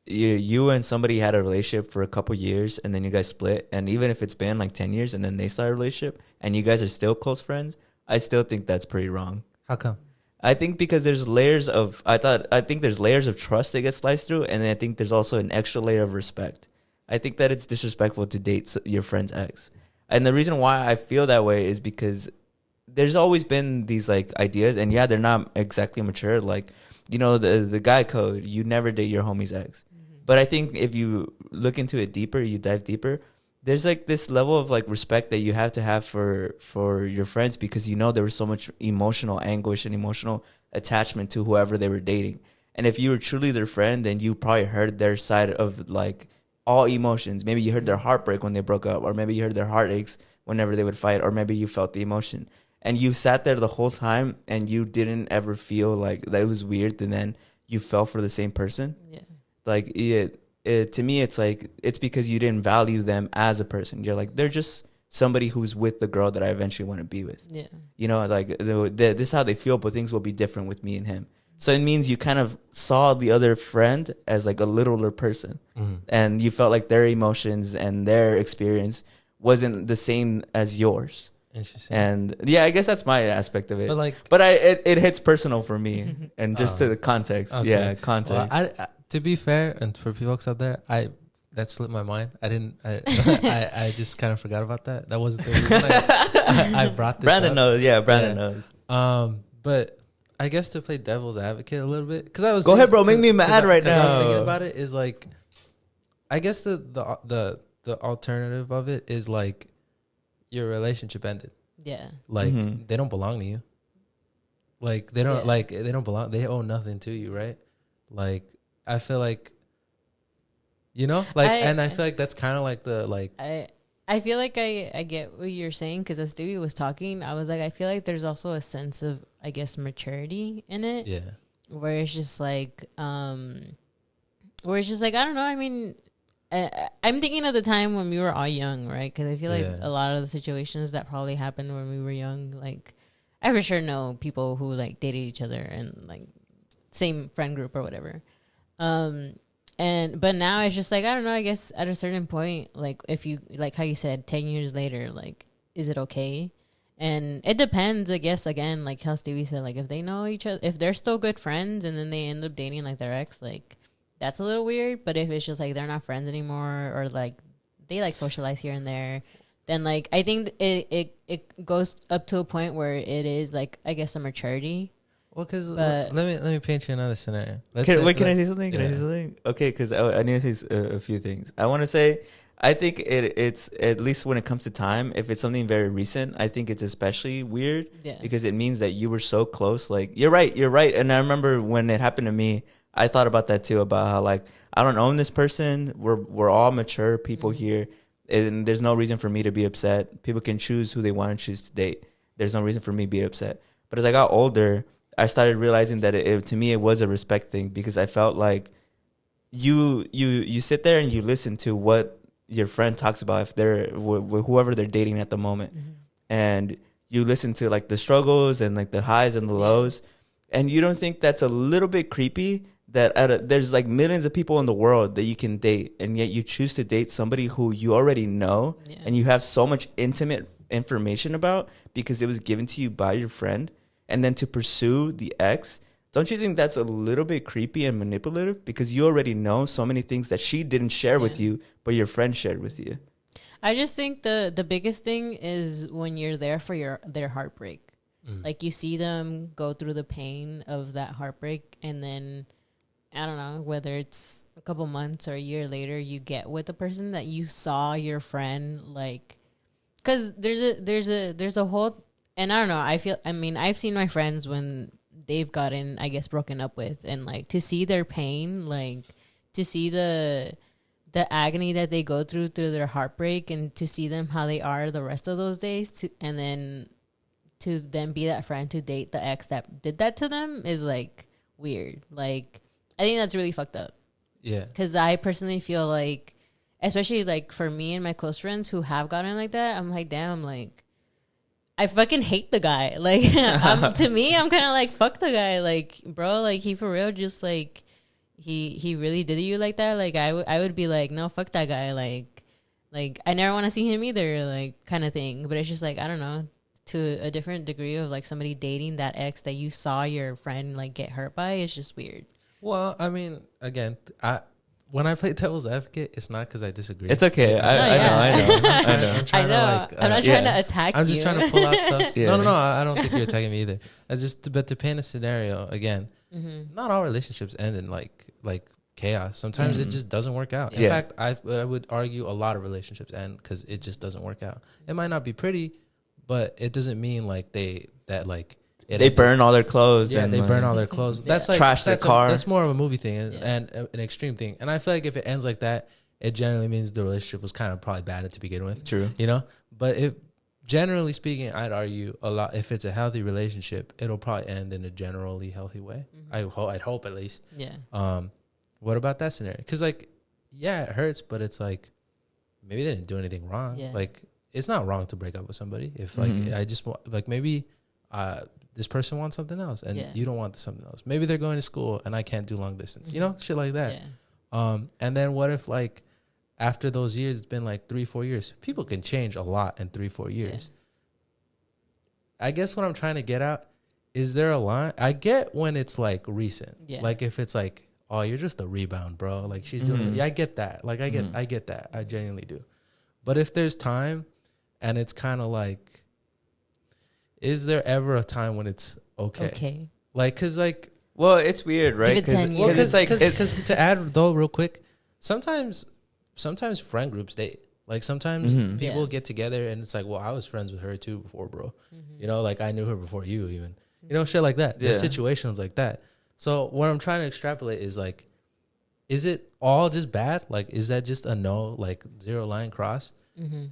you and somebody had a relationship for a couple years and then you guys split, and even if it's been like 10 years and then they start a relationship and you guys are still close friends, I still think that's pretty wrong. How come? I think because there's layers of I think there's layers of trust that get sliced through, and then I think there's also an extra layer of respect. I think that it's disrespectful to date your friend's ex, and the reason why I feel that way is because there's always been these like ideas, and yeah, they're not exactly mature. Like, you know, the guy code, you never date your homie's ex. But I think if you look into it deeper, you dive deeper, there's like this level of like respect that you have to have for your friends, because you know there was so much emotional anguish and emotional attachment to whoever they were dating. And if you were truly their friend, then you probably heard their side of like all emotions. Maybe you heard their heartbreak when they broke up, or maybe you heard their heartaches whenever they would fight, or maybe you felt the emotion. And you sat there the whole time and you didn't ever feel like that it was weird, and then you fell for the same person. Yeah. Like to me, it's like, it's because you didn't value them as a person. You're like, they're just somebody who's with the girl that I eventually want to be with. Yeah. You know, like this is how they feel, but things will be different with me and him. So it means you kind of saw the other friend as like a littler person, and you felt like their emotions and their experience wasn't the same as yours. Interesting. And yeah, I guess that's my aspect of it. But like, it hits personal for me, and just to the context. Okay. Yeah, context. Well, I to be fair, and for people out there, that slipped my mind. I just kind of forgot about that. That wasn't the reason I brought this Brandon up. knows. Yeah, Brandon knows. But I guess to play devil's advocate a little bit, because I was Go ahead, bro. Make me mad right now. I was thinking about it. Is like, I guess the alternative of it is like, your relationship ended. Yeah. Like, they don't belong to you. Like, they don't they don't belong. They owe nothing to you, right? Like, I feel like, you know, like, and I feel like that's kind of like the like. I feel like I get what you're saying, because as Stevie was talking, I was like, I feel like there's also a sense of, I guess, maturity in it. Yeah. Where it's just like, I don't know. I mean, I'm thinking of the time when we were all young, right? Because I feel like a lot of the situations that probably happened when we were young, like, I for sure know people who like dated each other and like same friend group or whatever. But now it's just like, I don't know, I guess at a certain point, like, if you, like how you said, 10 years later, like, is it okay? And it depends, I guess, again, like how Stevie said, like, if they know each other, if they're still good friends and then they end up dating like their ex, like, that's a little weird. But if it's just like they're not friends anymore, or like they like socialize here and there, then like I think it goes up to a point where it is like, I guess, a maturity. Well, because let me paint you another scenario. Can I say something? Can I say something? Okay, because I need to say a few things. I want to say, I think it's, at least when it comes to time, if it's something very recent, I think it's especially weird, because it means that you were so close. Like, you're right. And I remember when it happened to me, I thought about that too, about how like, I don't own this person. We're all mature people here, and there's no reason for me to be upset. People can choose who they want to choose to date. There's no reason for me to be upset. But as I got older, I started realizing that to me it was a respect thing, because I felt like you sit there and you listen to what your friend talks about, if they're whoever they're dating at the moment, and you listen to like the struggles and like the highs and the lows, and you don't think that's a little bit creepy that there's like millions of people in the world that you can date, and yet you choose to date somebody who you already know and you have so much intimate information about because it was given to you by your friend, and then to pursue the ex. Don't you think that's a little bit creepy and manipulative, because you already know so many things that she didn't share with you, but your friend shared with you? I just think the biggest thing is when you're there for their heartbreak. Like, you see them go through the pain of that heartbreak, and then, I don't know, whether it's a couple months or a year later, you get with the person that you saw your friend, like, because there's a whole, and I don't know, I've seen my friends when they've gotten, I guess, broken up with, and like, to see their pain, like, to see the agony that they go through their heartbreak, and to see them how they are the rest of those days, and then to then be that friend to date the ex that did that to them, is like weird. Like, I think that's really fucked up. Yeah. Because I personally feel like, especially like for me and my close friends who have gotten like that, I'm like, damn, like, I fucking hate the guy. Like, to me, I'm kind of like, fuck the guy. Like, bro, like, he for real just like, he really did you like that? Like, I would be like, no, fuck that guy. Like I never want to see him either, like, kind of thing. But it's just like, I don't know. to a different degree of like somebody dating that ex that you saw your friend like get hurt by, it's just weird. Well, I mean, again, when I play devil's advocate, it's not because I disagree. It's okay. Like, I know. I know. I'm not trying to attack you. I'm just trying to pull out stuff. Yeah. No. I don't think you're attacking me either. But to paint a scenario again, not all relationships end in like chaos. Sometimes it just doesn't work out. In fact, I would argue a lot of relationships end because it just doesn't work out. It might not be pretty, but it doesn't mean like they burn all their clothes. Yeah, and they burn all their clothes. That's like trash their car. That's more of a movie thing and an extreme thing. And I feel like if it ends like that, it generally means the relationship was kind of probably bad to begin with. True. You know? But if generally speaking, I'd argue a lot. If it's a healthy relationship, it'll probably end in a generally healthy way. I'd hope at least. Yeah. What about that scenario? Because like, yeah, it hurts, but it's like maybe they didn't do anything wrong. Yeah. Like it's not wrong to break up with somebody if like I just want like maybe this person wants something else and you don't want something else. Maybe they're going to school and I can't do long distance. You know, shit like that. Yeah. And then what if like after those years, it's been like 3-4 years. People can change a lot in 3-4 years. Yeah. I guess what I'm trying to get at is there a line? I get when it's like recent. Yeah. Like if it's like, oh, you're just a rebound, bro. Like she's doing it. Yeah, I get that. Like I get that. I genuinely do. But if there's time and it's kind of like, is there ever a time when it's okay? Okay. Like, cause like, well, it's weird, right? Because to add though, real quick, sometimes friend groups date. Like sometimes people get together and it's like, well, I was friends with her too before, bro. You know, like I knew her before you even. You know, shit like that. There's situations like that. So what I'm trying to extrapolate is like, is it all just bad? Like, is that just a no, like 0 line cross?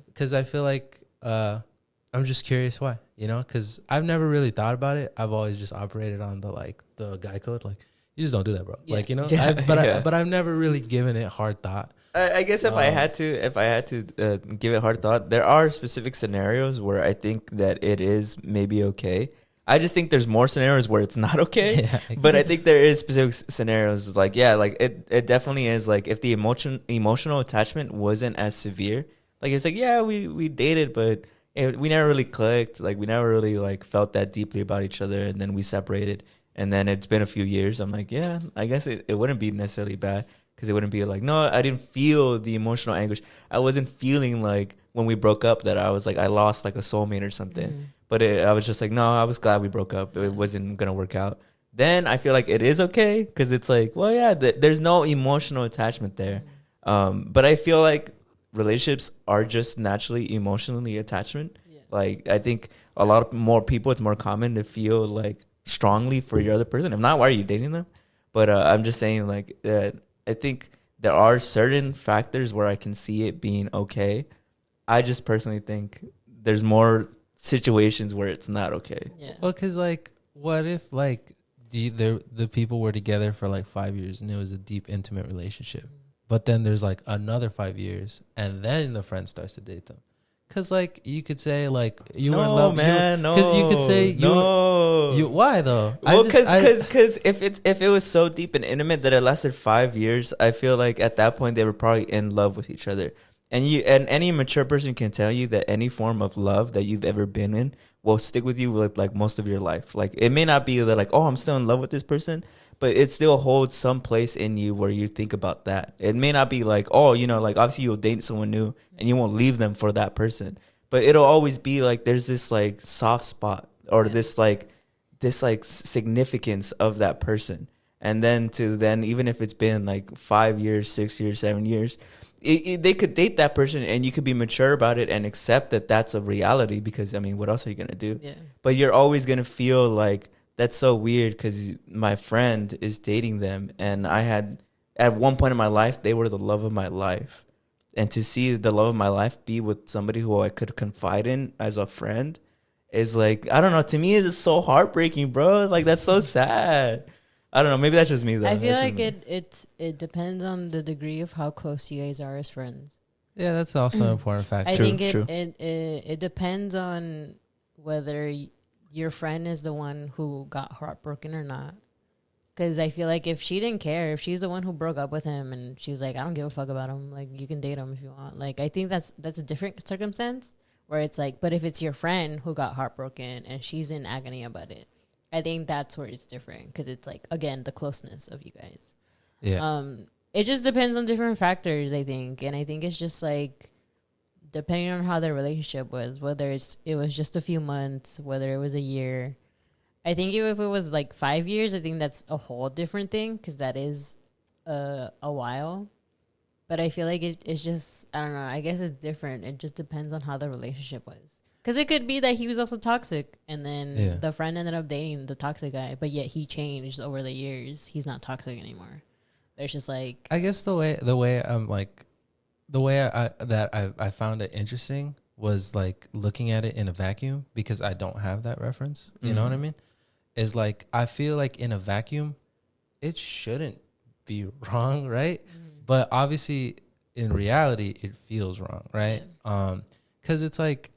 Because I feel like I'm just curious why, you know, because I've never really thought about it. I've always just operated on the guy code. Like, you just don't do that, bro. Yeah. Like, you know, but I've never really given it hard thought. I guess if I had to give it hard thought, there are specific scenarios where I think that it is maybe okay. I just think there's more scenarios where it's not okay. But I think there is specific scenarios like, like it definitely is like if the emotional attachment wasn't as severe, like it's like, yeah, we dated, but we never really clicked. Like we never really like felt that deeply about each other. And then we separated and then it's been a few years. I'm like, yeah, I guess it wouldn't be necessarily bad. Because it wouldn't be like, no, I didn't feel the emotional anguish. I wasn't feeling like when we broke up that I was like, I lost like a soulmate or something. But I was just like, no, I was glad we broke up. It wasn't going to work out. Then I feel like it is okay because it's like, well, yeah, there's no emotional attachment there. But I feel like relationships are just naturally emotionally attachment. Yeah. Like I think a lot more people, it's more common to feel like strongly for your other person. If not, why are you dating them? But I'm just saying like I think there are certain factors where I can see it being okay. I just personally think there's more situations where it's not okay. Yeah. Well, because like, what if like the people were together for like 5 years and it was a deep, intimate relationship, but then there's like another 5 years and then the friend starts to date them. Because like you could say like you were in love, man. Because you could say you why though? Well, because if it was so deep and intimate that it lasted 5 years, I feel like at that point they were probably in love with each other. And any mature person can tell you that any form of love that you've ever been in will stick with you with like most of your life. Like it may not be that like, oh, I'm still in love with this person, but it still holds some place in you where you think about that. It may not be like, oh, you know, like obviously you'll date someone new and you won't leave them for that person. But it'll always be like there's this like soft spot or this significance of that person. And then even if it's been like 5 years, 6 years, 7 years, they could date that person and you could be mature about it and accept that that's a reality because, I mean, what else are you going to do? Yeah. But you're always going to feel like, that's so weird because my friend is dating them. And I had, at one point in my life, they were the love of my life. And to see the love of my life be with somebody who I could confide in as a friend is like, I don't know. To me, it's so heartbreaking, bro. Like, that's so sad. I don't know. Maybe that's just me, though. I feel like it depends on the degree of how close you guys are as friends. Yeah, that's also an important factor. I think it depends on whether your friend is the one who got heartbroken or not. Because I feel like if she didn't care, if she's the one who broke up with him and she's like, I don't give a fuck about him, like, you can date him if you want. Like, I think that's a different circumstance where it's like, but if it's your friend who got heartbroken and she's in agony about it, I think that's where it's different, because it's like, again, the closeness of you guys. Yeah. It just depends on different factors, I think. And I think it's just like, depending on how their relationship was, whether it was just a few months, whether it was a year. I think if it was like 5 years, I think that's a whole different thing, because that is a while. But I feel like it's just, I don't know, I guess it's different. It just depends on how the relationship was. Because it could be that he was also toxic, and then the friend ended up dating the toxic guy, but yet he changed over the years. He's not toxic anymore. There's just like, I guess the way I'm like, the way I found it interesting was like looking at it in a vacuum, because I don't have that reference. You know what I mean? Is like, I feel like in a vacuum, it shouldn't be wrong, right? But obviously in reality, it feels wrong, right? Because it's like,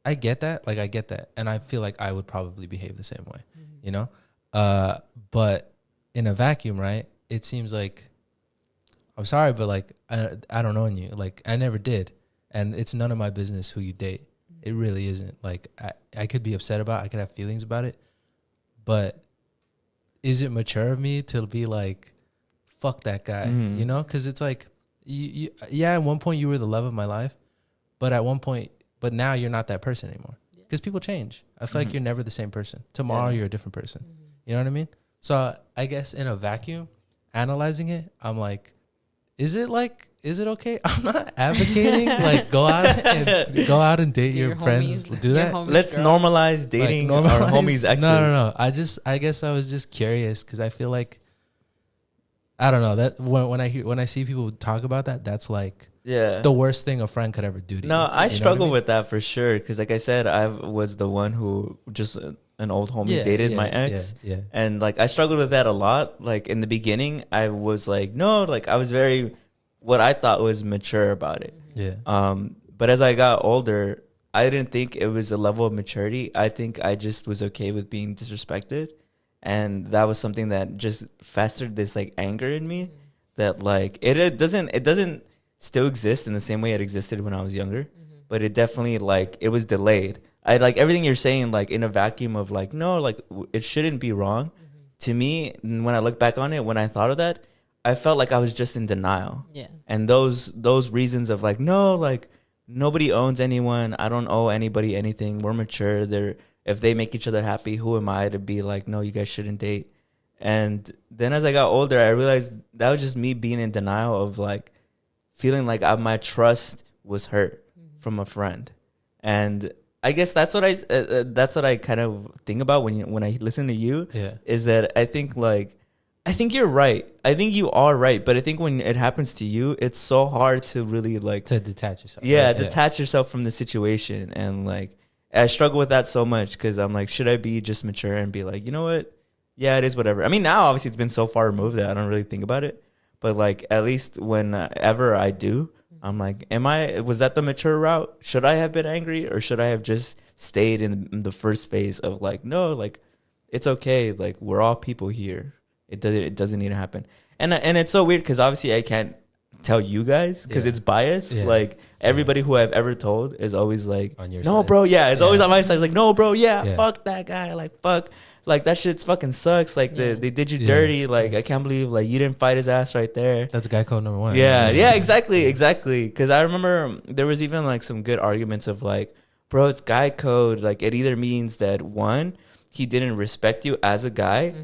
I get that. And I feel like I would probably behave the same way, you know? But in a vacuum, right? It seems like, I'm sorry, but like, I don't know you. Like, I never did. And it's none of my business who you date. It really isn't. Like, I could be upset about it. I could have feelings about it. But is it mature of me to be like, fuck that guy, you know? Because it's like, yeah, at one point you were the love of my life. But now you're not that person anymore, because people change. I feel like you're never the same person. Tomorrow you're a different person. You know what I mean? So I guess in a vacuum, analyzing it, I'm like, is it okay? I'm not advocating like go out and date your friends. Do that. Let's normalize dating our homies' exes. No. I guess I was just curious, because I feel like, I don't know, that when I see people talk about that, that's like the worst thing a friend could ever do to you. No, I struggle with that for sure, because like I said, I was the one who just an old homie dated my ex, and like I struggled with that a lot. Like in the beginning, I was like, no, like I was very what I thought was mature about it. But as I got older, I didn't think it was a level of maturity. I think I just was okay with being disrespected. And that was something that just festered this like anger in me, that like it doesn't still exist in the same way it existed when I was younger, but it definitely like it was delayed. I like everything you're saying, like in a vacuum of like, no, like it shouldn't be wrong. To me, when I look back on it, when I thought of that, I felt like I was just in denial. And those reasons of like, no, like nobody owns anyone. I don't owe anybody anything. We're mature. If they make each other happy, who am I to be like, no, you guys shouldn't date? And then as I got older, I realized that was just me being in denial of like feeling like my trust was hurt from a friend. And I guess that's what I kind of think about when I listen to you. Is that I think you're right. I think you are right. But I think when it happens to you, it's so hard to really like to detach yourself. Detach yourself from the situation. And like, I struggle with that so much, because I'm like, should I be just mature and be like, you know what? Yeah, it is whatever. I mean, now obviously it's been so far removed that I don't really think about it. But like, at least whenever I do, I'm like, was that the mature route? Should I have been angry, or should I have just stayed in the first phase of like, no, like it's okay. Like we're all people here. It doesn't need to happen. And it's so weird, because obviously I can't tell you guys, because it's biased. Like everybody who I've ever told is always like, on your side. Bro, it's always on my side. It's like, no, bro, fuck that guy. Like, fuck. Like, that shit fucking sucks. Like, they did you dirty. Like, I can't believe, like, you didn't fight his ass right there. That's guy code number one. Yeah, exactly. Because I remember there was even, like, some good arguments of, like, bro, it's guy code. Like, it either means that, one, he didn't respect you as a guy,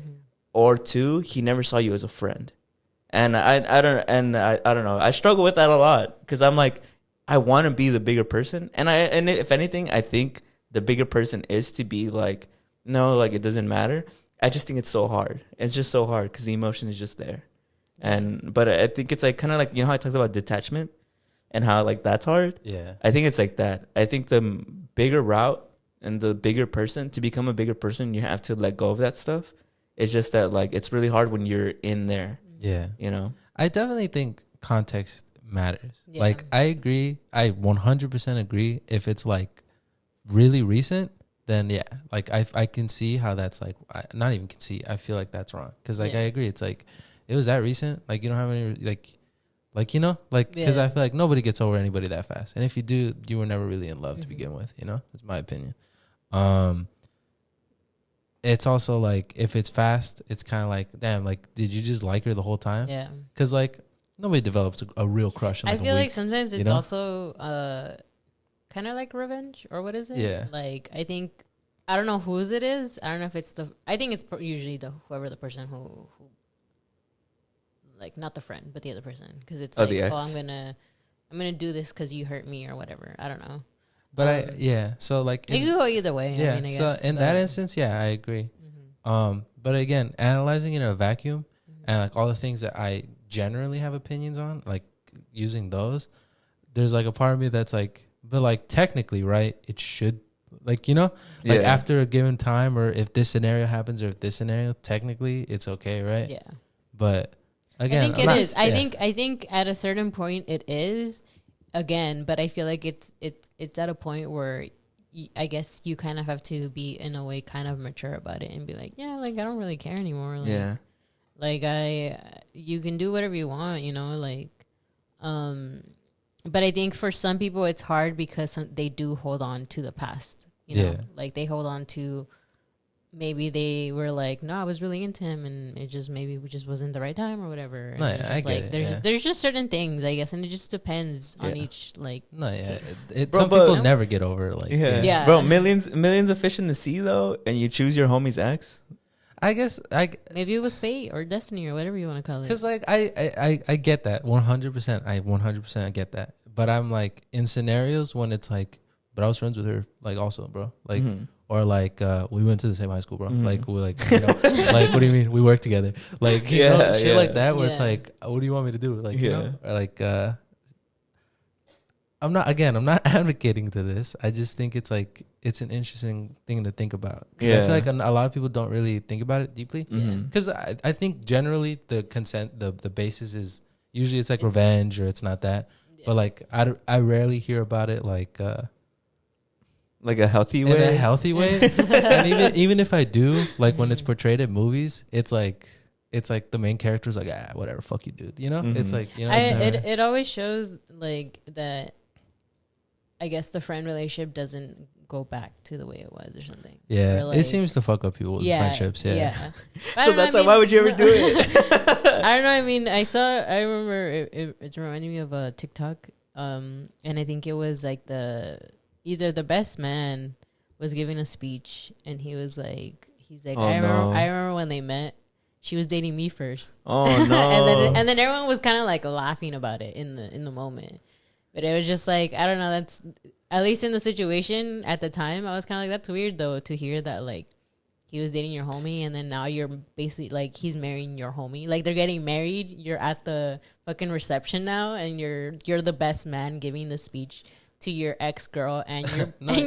or two, he never saw you as a friend. And I don't know. I struggle with that a lot, because I'm like, I want to be the bigger person. And if anything, I think the bigger person is to be like, no, like it doesn't matter. I just think it's so hard. It's just so hard, because the emotion is just there. But I think it's like kind of like, you know how I talked about detachment and how like that's hard? Yeah. I think it's like that. I think the bigger route and the bigger person, to become a bigger person, you have to let go of that stuff. It's just that like it's really hard when you're in there. Yeah. You know? I definitely think context matters. Yeah. Like I agree. I 100% agree. If it's like really recent, then yeah, like I can see how that's like, not even can see, I feel like that's wrong. Cause like I agree. It's like, it was that recent. Like you don't have any, like Like, you know, like, because Yeah. I feel like nobody gets over anybody that fast. And if you do, you were never really in love to begin with, you know? That's my opinion. It's also like, if it's fast, it's kind of like, damn, like, did you just like her the whole time? Yeah. Because, like, nobody develops a real crush in like I feel a like week. sometimes it's you know? also kind of like revenge, or what is it? Yeah. Like, I think, I don't know whose it is. I don't know if it's I think it's usually whoever the person who like, not the friend, but the other person. Because it's like, the ex. oh, I'm gonna do this because you hurt me or whatever. I don't know. But so like, It could go either way. yeah. I mean, I So guess, in that instance, yeah, I agree. Mm-hmm. But again, analyzing it in a vacuum and like all the things that I generally have opinions on, like using those, there's like a part of me that's like, but like technically, right? It should, like, you know, like after a given time, or if this scenario happens, or if this scenario, technically it's okay, right? Yeah. But again, I think it is. I think at a certain point it is. Again, but I feel like it's at a point where I guess you kind of have to be, in a way, kind of mature about it and be like, yeah, like, I don't really care anymore. Like, like you can do whatever you want, you know, like, but I think for some people it's hard because they do hold on to the past, you know, like they hold on to, maybe they were like, no, I was really into him, and it just wasn't the right time or whatever. And No, it's I just get like, it, there's just certain things, I guess, and it just depends on each, like, no, yeah. case. Bro, Some people never get over it, like, Yeah. Bro, millions of fish in the sea though, and you choose your homie's ex. I guess Maybe it was fate or destiny or whatever you want to call it. because like I get that 100%. I 100% get that. But I'm like, in scenarios when it's like, but I was friends with her, like, also, bro, like. Or like we went to the same high school, bro. Like we like, you know, like, what do you mean we work together? Like, you know, shit like that, where it's like, what do you want me to do? Like, you know, or like I'm not advocating to this. I just think it's like, it's an interesting thing to think about. I feel like a lot of people don't really think about it deeply. Because I think generally the consent, the basis is usually it's like revenge, or it's not that. But like I rarely hear about it like a healthy way. In a healthy way. And even if I do, like when it's portrayed in movies, it's like the main character's like, whatever, fuck you, dude. You know? It's like, you know, it always shows like that, I guess the friend relationship doesn't go back to the way it was or something. Yeah. Or like, it seems to fuck up people's friendships. Yeah. So that's like, why would you ever do it? I don't know. I mean, I remember it's reminding me of a TikTok. And I think it was like either the best man was giving a speech, and he's like, I remember when they met, she was dating me first. Oh no. and then everyone was kind of like laughing about it in the moment. But it was just like, I don't know, that's, at least in the situation at the time, I was kind of like, that's weird though, to hear that like he was dating your homie, and then now you're basically like, he's marrying your homie. Like, they're getting married, you're at the fucking reception now, and you're the best man giving the speech to your ex girl and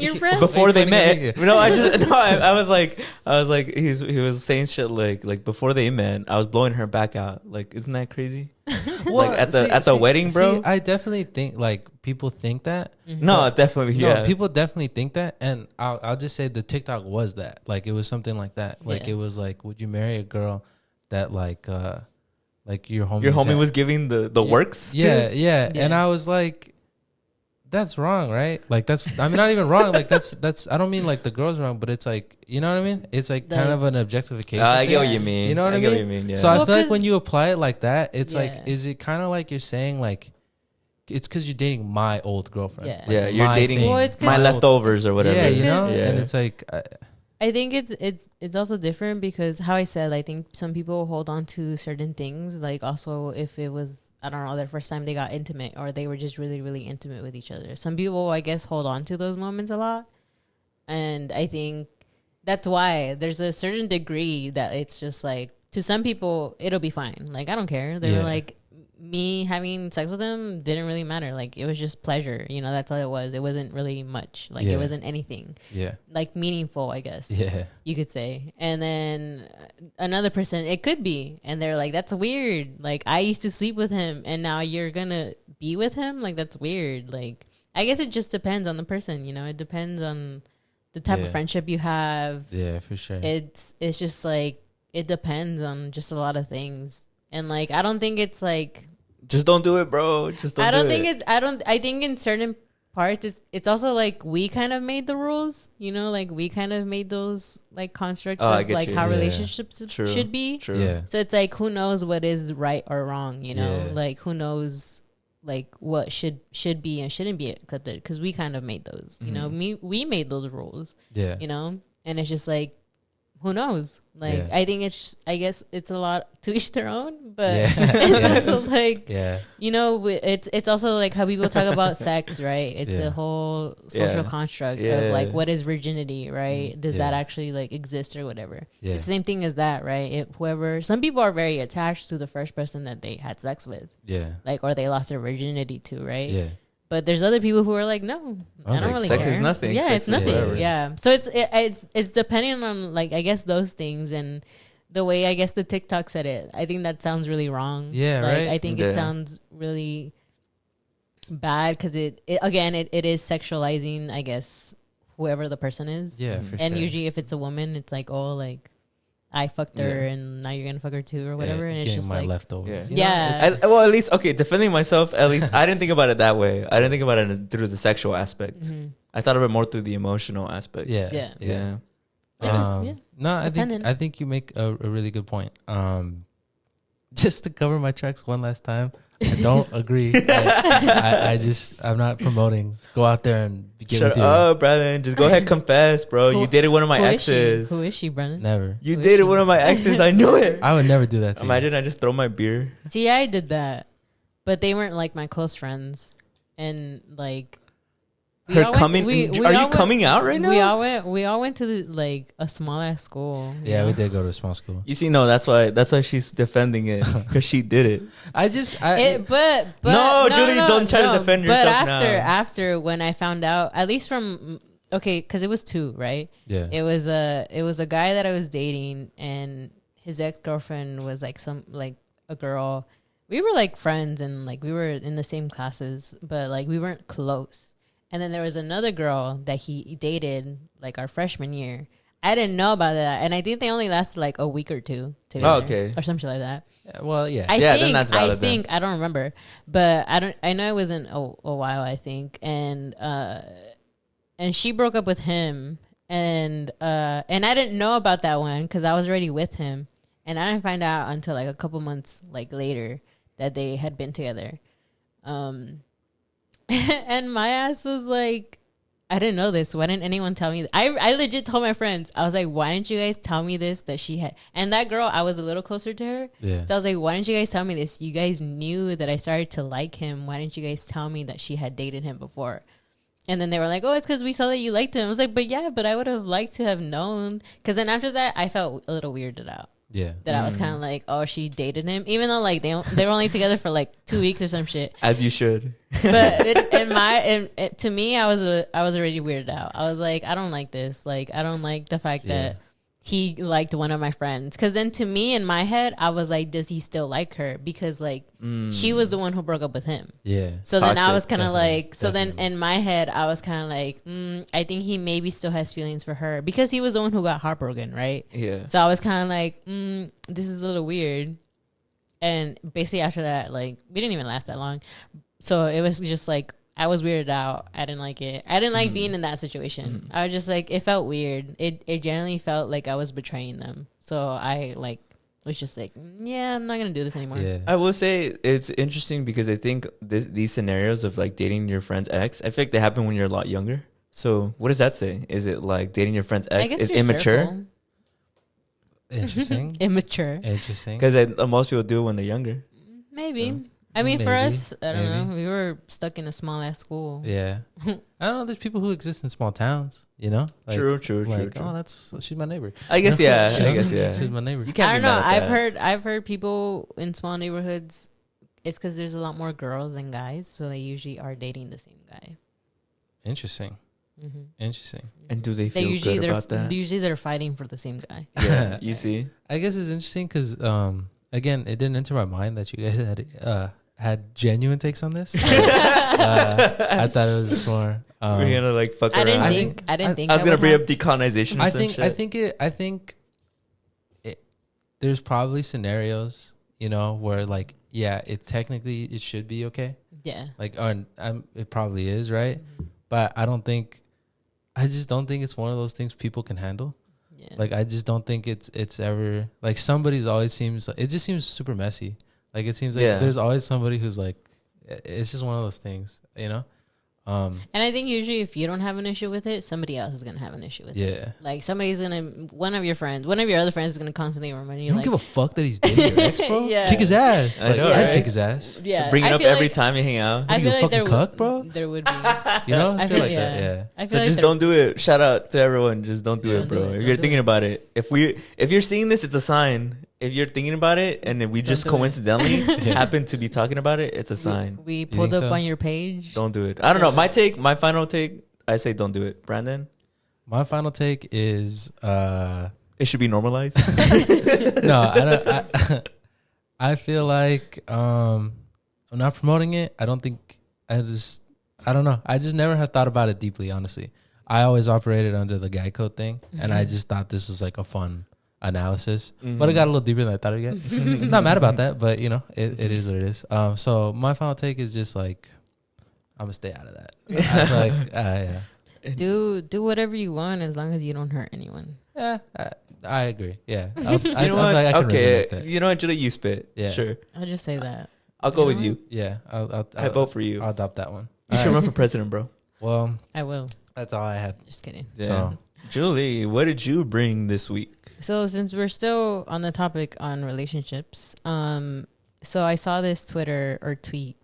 your friend before they met. No, I was like he was saying shit like before they met, I was blowing her back out. Like, isn't that crazy? Well, like at the wedding, bro. I definitely think like people think that. No, definitely, yeah. No, people definitely think that, and I'll just say the TikTok was that. Like, it was something like that. Like, it was like, would you marry a girl that like your homie was giving the works? Yeah. And I was like, that's wrong, right? Like, that's, I mean, not even wrong. Like, that's, I don't mean like the girl's wrong, but it's like, you know what I mean? It's like kind of an objectification. I get what you mean. You know what I mean? Get what you mean, yeah. So I feel like when you apply it like that, it's like, is it kind of like you're saying like, it's because you're dating my old girlfriend. Yeah. Like, yeah, you're dating my leftovers or whatever. Yeah, you know? Yeah. And it's like, I think it's also different because, how I said, I think some people hold on to certain things. Like, also, if it was, I don't know, their first time they got intimate, or they were just really, really intimate with each other. Some people, I guess, hold on to those moments a lot. And I think that's why there's a certain degree that it's just like, to some people, it'll be fine. Like, I don't care. They were like, me having sex with him didn't really matter. Like, it was just pleasure. You know, that's all it was. It wasn't really much. Like, it wasn't anything. Yeah. Like, meaningful, I guess. Yeah. You could say. And then another person, it could be. And they're like, that's weird. Like, I used to sleep with him, and now you're gonna be with him? Like, that's weird. Like, I guess it just depends on the person, you know? It depends on the type of friendship you have. Yeah, for sure. It's just like, it depends on just a lot of things. And like, I don't think it's like, Just don't do it, bro. Just don't. I don't do think it. it's. I think in certain parts, it's also like we kind of made the rules. You know, like we kind of made those like constructs I of get like you. how Yeah. relationships True. should be. True. Yeah. So it's like who knows what is right or wrong. You know, Yeah. like who knows like what should be and shouldn't be accepted because we kind of made those. You know, we made those rules. Yeah. You know, and it's just like who knows. Like Yeah. I think I guess it's a lot to each their own, but Yeah. it's Yeah. also like. Yeah. You know, it's also like how people talk about sex, right? It's Yeah. a whole social Yeah. construct Yeah. of like what is virginity, right? Does that Yeah. actually like exist or whatever? Yeah. It's the same thing as that, right? Some people are very attached to the first person that they had sex with, Yeah. like, or they lost their virginity to, right? Yeah. But there's other people who are like, no, I don't like, really sex care. is nothing. Yeah, Sex it's is nothing. whatever. Yeah. So it's depending on like I guess those things and the way I guess the TikTok said it. I think that sounds really wrong. Yeah, like, right? I think Yeah. it sounds really bad because it is sexualizing, I guess, whoever the person is. Yeah. For And sure. usually if it's a woman, it's like, oh, like I fucked her Yeah. and now you're gonna fuck her too or Yeah, whatever. And it's getting just my like leftovers. Yeah. You know, Yeah. it's- Well, at least okay. Defending myself, at least I didn't think about it that way. I didn't think about it through the sexual aspect. mhm. I thought of it more through the emotional aspect. Yeah. Yeah. Yeah. Which is, yeah. No, Dependent. I think you make a really good point. Just to cover my tracks one last time, I don't agree. I'm not promoting. Go out there and get Shut with your up, brother. Just go ahead, confess, bro. Who- You dated one of my Who is she? exes. Who is she, Brennan? never. You Who is dated she? one of my exes. I knew it. I would never do that to Imagine I just throw my beer. See, I did that, but they weren't like my close friends, and like we Her all went- coming. we Are all you went- coming out right now? We all went to the, like a small ass school. you. Yeah, we did go to a small school. You see, no, that's why she's defending it because she did it. But No, Julie, don't try to defend but yourself after when I found out, at least from because it was two, right? yeah. It was a guy that I was dating, and his ex girlfriend was like a girl. We were like friends, and like we were in the same classes, but like we weren't close. And then there was another girl that he dated like our freshman year. I didn't know about that, and I think they only lasted like a week or two together, Oh, okay. or something like that. Well, yeah. I Yeah, then think, that's valid then. I don't remember, but I know it wasn't a while, I think, and she broke up with him, and I didn't know about that one because I was already with him, and I didn't find out until like a couple months like later that they had been together, and my ass was like, I didn't know this. Why didn't anyone tell me? I legit told my friends. I was like, why didn't you guys tell me this? That she had, and that girl, I was a little closer to her. Yeah. So I was like, why didn't you guys tell me this? You guys knew that I started to like him. Why didn't you guys tell me that she had dated him before? And then they were like, oh, it's because we saw that you liked him. I was like, but I would have liked to have known. Because then after that, I felt a little weirded out. Yeah. That I was kind of like, oh, she dated him. Even though like they were only together for like 2 weeks or some shit. As you should. But to me, I was already weirded out. I was like, I don't like this. Like, I don't like the fact that he liked one of my friends. Because then to me, in my head, I was like, does he still like her? Because like she was the one who broke up with him. Yeah. So then I Toxic, was kind of definitely, like, so definitely. then in my head, I was kind of like, I think he maybe still has feelings for her because he was the one who got heartbroken, right? Yeah. So I was kind of like, this is a little weird. And basically after that, like, we didn't even last that long. So it was just like, I was weirded out. I didn't like it. I didn't like being in that situation. I was just like, it felt weird. It generally felt like I was betraying them. So I like was just like, yeah, I'm not going to do this anymore. Yeah. I will say it's interesting because I think these scenarios of like dating your friend's ex, I feel like they happen when you're a lot younger. So what does that say? Is it like dating your friend's I ex guess is your immature? circle. Interesting. Immature. Interesting. Because most people do it when they're younger. Maybe. So, I mean, for maybe, us, I don't know. maybe. We were stuck in a small ass school. Yeah. I don't know. There's people who exist in small towns, you know? Like, True. Like, oh, she's my neighbor. I guess, yeah. I guess, She's yeah. my neighbor. You can't I don't be know. mad at that. I've heard people in small neighborhoods. It's because there's a lot more girls than guys, so they usually are dating the same guy. Interesting. Mm-hmm. Interesting. And do they They feel usually good about that? usually they're fighting for the same guy. Yeah, you see? I guess it's interesting because, again, it didn't enter my mind that you guys had genuine takes on this. I thought it was just more. We're gonna like fuck I around. didn't I think. I didn't think. I was gonna would bring have- up decolonization or some shit. I think there's probably scenarios you know, where like, yeah, it technically it should be okay. Yeah. Like, it probably is, right? But I just don't think it's one of those things people can handle. Yeah. Like, I just don't think it's ever like somebody's always seems like, it just seems super messy. Like, it seems like there's always somebody who's like, it's just one of those things, you know? And I think usually if you don't have an issue with it, somebody else is going to have an issue with it. Yeah. Like somebody's going to, one of your other friends is going to constantly remind you. You don't like, give a fuck that he's dating your ex, bro? Yeah. Kick his ass. I Like, know, I'd right? kick his ass. Yeah. Bring it I up feel every like- time you hang out. I You feel a like there fucking cuck, bro? There would be. You know? I Shit feel like yeah. that, yeah. I feel So like just don't do it. Shout out to everyone. Just don't do it, bro. do it. If Don't you're do thinking it. about it, if you're seeing this, it's a sign. If you're thinking about it and if we just do it. coincidentally happen to be talking about it, it's a sign. We pulled think up so? on your page. Don't do it. I don't know. My final take, I say don't do it. Brandon? My final take is It should be normalized. no, I don't. I feel like I'm not promoting it. I don't think. I don't know. I just never have thought about it deeply. Honestly, I always operated under the Geico thing, and I just thought this was like a fun analysis. But it got a little deeper than I thought it would get. Not mad about that, but you know, it is what it is. So my final take is just like, I'm gonna stay out of that. I feel like, yeah. Do whatever you want as long as you don't hurt anyone. Yeah, I agree. Yeah, You know what? I can resonate with Okay. that. You know what, Judah? You spit. Yeah. Sure. I'll just say that. I'll go You with know you. Yeah, I vote for you. I'll adopt that one. You should run for president, bro. Well, I will. that's all I had. Just kidding. Yeah. So Julie, what did you bring this week? So since we're still on the topic on relationships, so I saw this Twitter or tweet.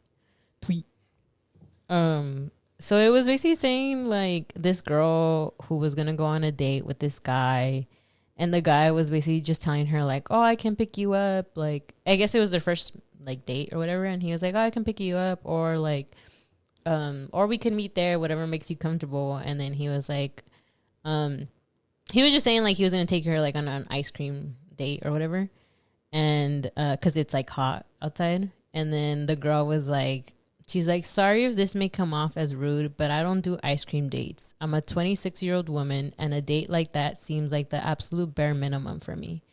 So it was basically saying like this girl who was gonna go on a date with this guy, and the guy was basically just telling her like, "Oh, I can pick you up." Like, I guess it was their first like date or whatever, and he was like, "Oh, I can pick you up," or like, or we can meet there, whatever makes you comfortable. And then he was like, he was just saying like he was gonna take her like on an ice cream date or whatever, and because it's like hot outside. And then the girl was like, she's like, "Sorry if this may come off as rude, but I don't do ice cream dates. I'm a 26-year-old woman, and a date like that seems like the absolute bare minimum for me.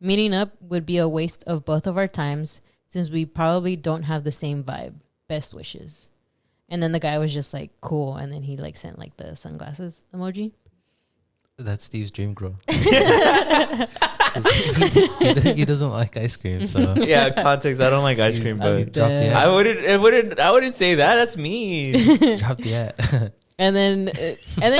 Meeting up would be a waste of both of our times since we probably don't have the same vibe. Best wishes." And then the guy was just like, "Cool." And then he like sent like the sunglasses emoji. That's Steve's dream girl. He doesn't like ice cream, so Yeah, context. I don't like ice cream, but drop the dead. I wouldn't say that. That's me. drop the at. And then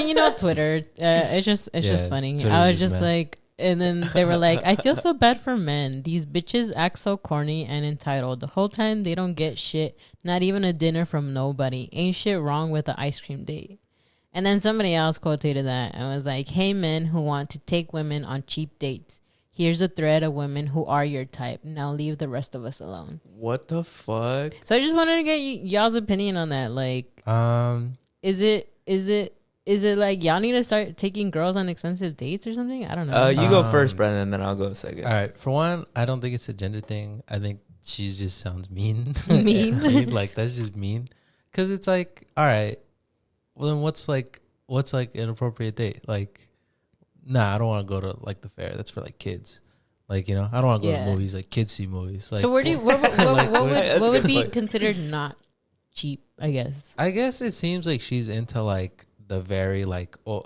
you know Twitter, it's just funny. Twitter's I was just just mad. like, and then they were like, "I feel so bad for men. These bitches act so corny and entitled the whole time. They don't get shit. Not even a dinner from nobody. Ain't shit wrong with the ice cream date." And then somebody else quoted that and was like, "Hey men who want to take women on cheap dates, here's a thread of women who are your type. Now leave the rest of us alone." What the fuck? So I just wanted to get y'all's opinion on that. Like, is it like y'all need to start taking girls on expensive dates or something? I don't know. You go first, Brandon, and then I'll go second. All right. For one, I don't think it's a gender thing. I think she just sounds mean. Mean? Like that's just mean. Because it's like, all right. Well, then what's like an appropriate date? Like, nah, I don't want to go to like the fair. That's for like kids. Like, you know, I don't want to go to movies. Like kids see movies. Like, So where do you, what That's would a good be point. considered not cheap? I guess. I guess it seems like she's into like the very like We're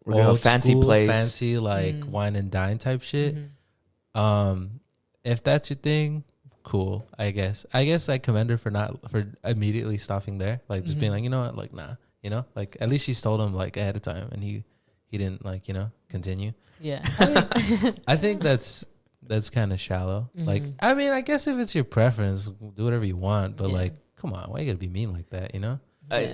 gonna old fancy school, place. fancy like wine and dine type shit. Mhm. If that's your thing, cool. I guess I commend her for immediately stopping there, like just being like, you know what, like nah, you know, like at least she's told him like ahead of time, and he didn't like, you know, continue. Yeah. I think that's kind of shallow. Like, I mean, I guess if it's your preference, do whatever you want, but Yeah. like, come on, why you gotta be mean like that, you know? I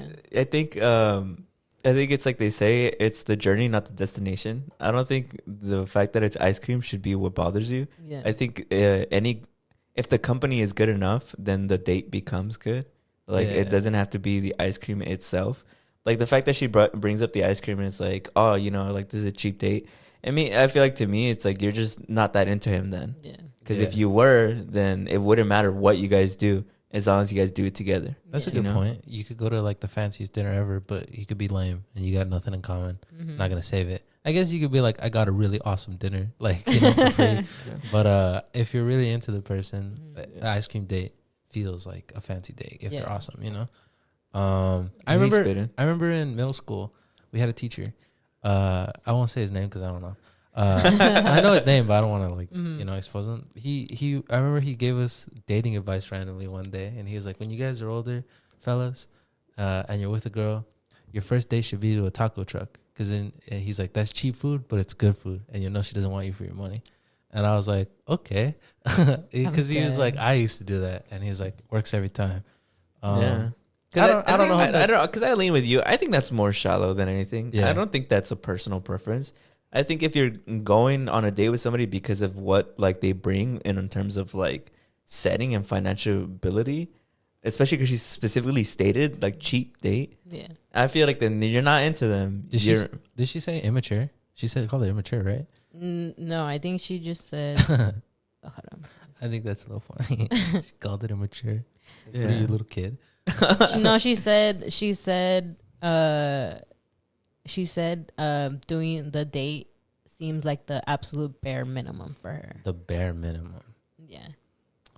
think it's like they say, it's the journey, not the destination. I don't think the fact that it's ice cream should be what bothers you. Yeah. I think if the company is good enough, then the date becomes good. Like Yeah. it doesn't have to be the ice cream itself. Like the fact that she brings up the ice cream and it's like, oh, you know, like this is a cheap date. I mean, I feel like to me, it's like you're just not that into him then. Yeah. Because Yeah. if you were, then it wouldn't matter what you guys do. as long as you guys do it together. That's a Yeah. good You know? point. You could go to like the fanciest dinner ever, but you could be lame and you got nothing in common. Mhm. Not gonna save it. I guess you could be like, I got a really awesome dinner, like, you know, for free. But if you're really into the person, Mhm. the ice cream date feels like a fancy date if they're Yeah. awesome, you know. I He's remember spitting. in middle school we had a teacher. I won't say his name because I don't know. I know his name, but I don't want to like Mhm. you know expose him. I remember he gave us dating advice randomly one day, and he was like, when you guys are older, fellas, and you're with a girl, your first date should be to a taco truck, because then he's like, that's cheap food, but it's good food, and you know she doesn't want you for your money. And I was like, okay, because he was dead. like, I used to do that, and he's like, works every time. Yeah. I don't know. I don't know, because I lean with you. I think that's more shallow than anything. Yeah. I don't think that's a personal preference. I think if you're going on a date with somebody because of what like they bring in terms of like setting and financial ability, especially because she specifically stated like cheap date, Yeah. I feel like then you're not into them. Did she say immature? She said called it immature, right? No, I think she just said. Oh, hold on. I think that's a little funny. She called it immature. Yeah. What are you, little kid? No, she said doing the date seems like the absolute bare minimum for her. The bare minimum. Yeah.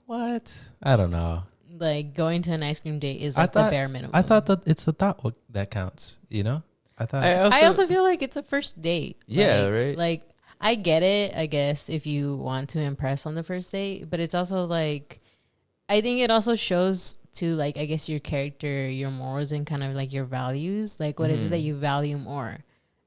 What? I don't know. Like going to an ice cream date is I like thought- the bare minimum. I thought that it's the thought that counts. You know? I thought. I also feel like it's a first date. Yeah, Like- right. Like I get it, I guess, if you want to impress on the first date, but it's also like I think it also shows to like I guess your character, your morals, and kind of like your values. Like what is it that you value more?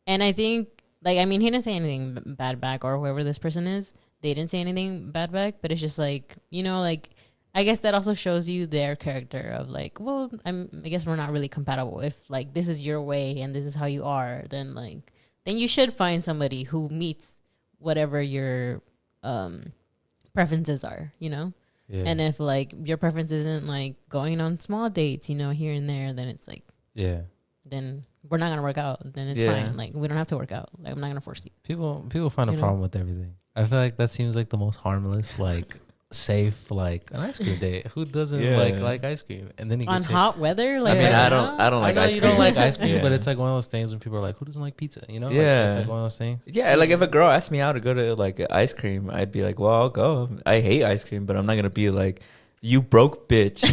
And I think like I mean he didn't say anything bad back, or whoever this person is, they didn't say anything bad back, but it's just like, you know, like I guess that also shows you their character of like, well, I guess we're not really compatible. If like this is your way and this is how you are, then you should find somebody who meets whatever your preferences are, you know? Yeah. And if like your preference isn't like going on small dates, you know, here and there, then it's like, yeah. then we're not gonna work out. Then it's Yeah. fine. Like we don't have to work out. Like I'm not gonna force you. People find a You know? problem with everything. I feel like that seems like the most harmless, like safe, like an ice cream date. Who doesn't Yeah. like ice cream? And then you On get sick. hot weather, like I mean, right I now? don't I like know ice you cream. don't like ice cream, Yeah. but it's like one of those things when people are like, "Who doesn't like pizza?" You know? Like, Yeah. it's like one of those things. Yeah, like if a girl asked me out to go to like ice cream, I'd be like, well, I'll go. I hate ice cream, but I'm not gonna be like, you broke bitch.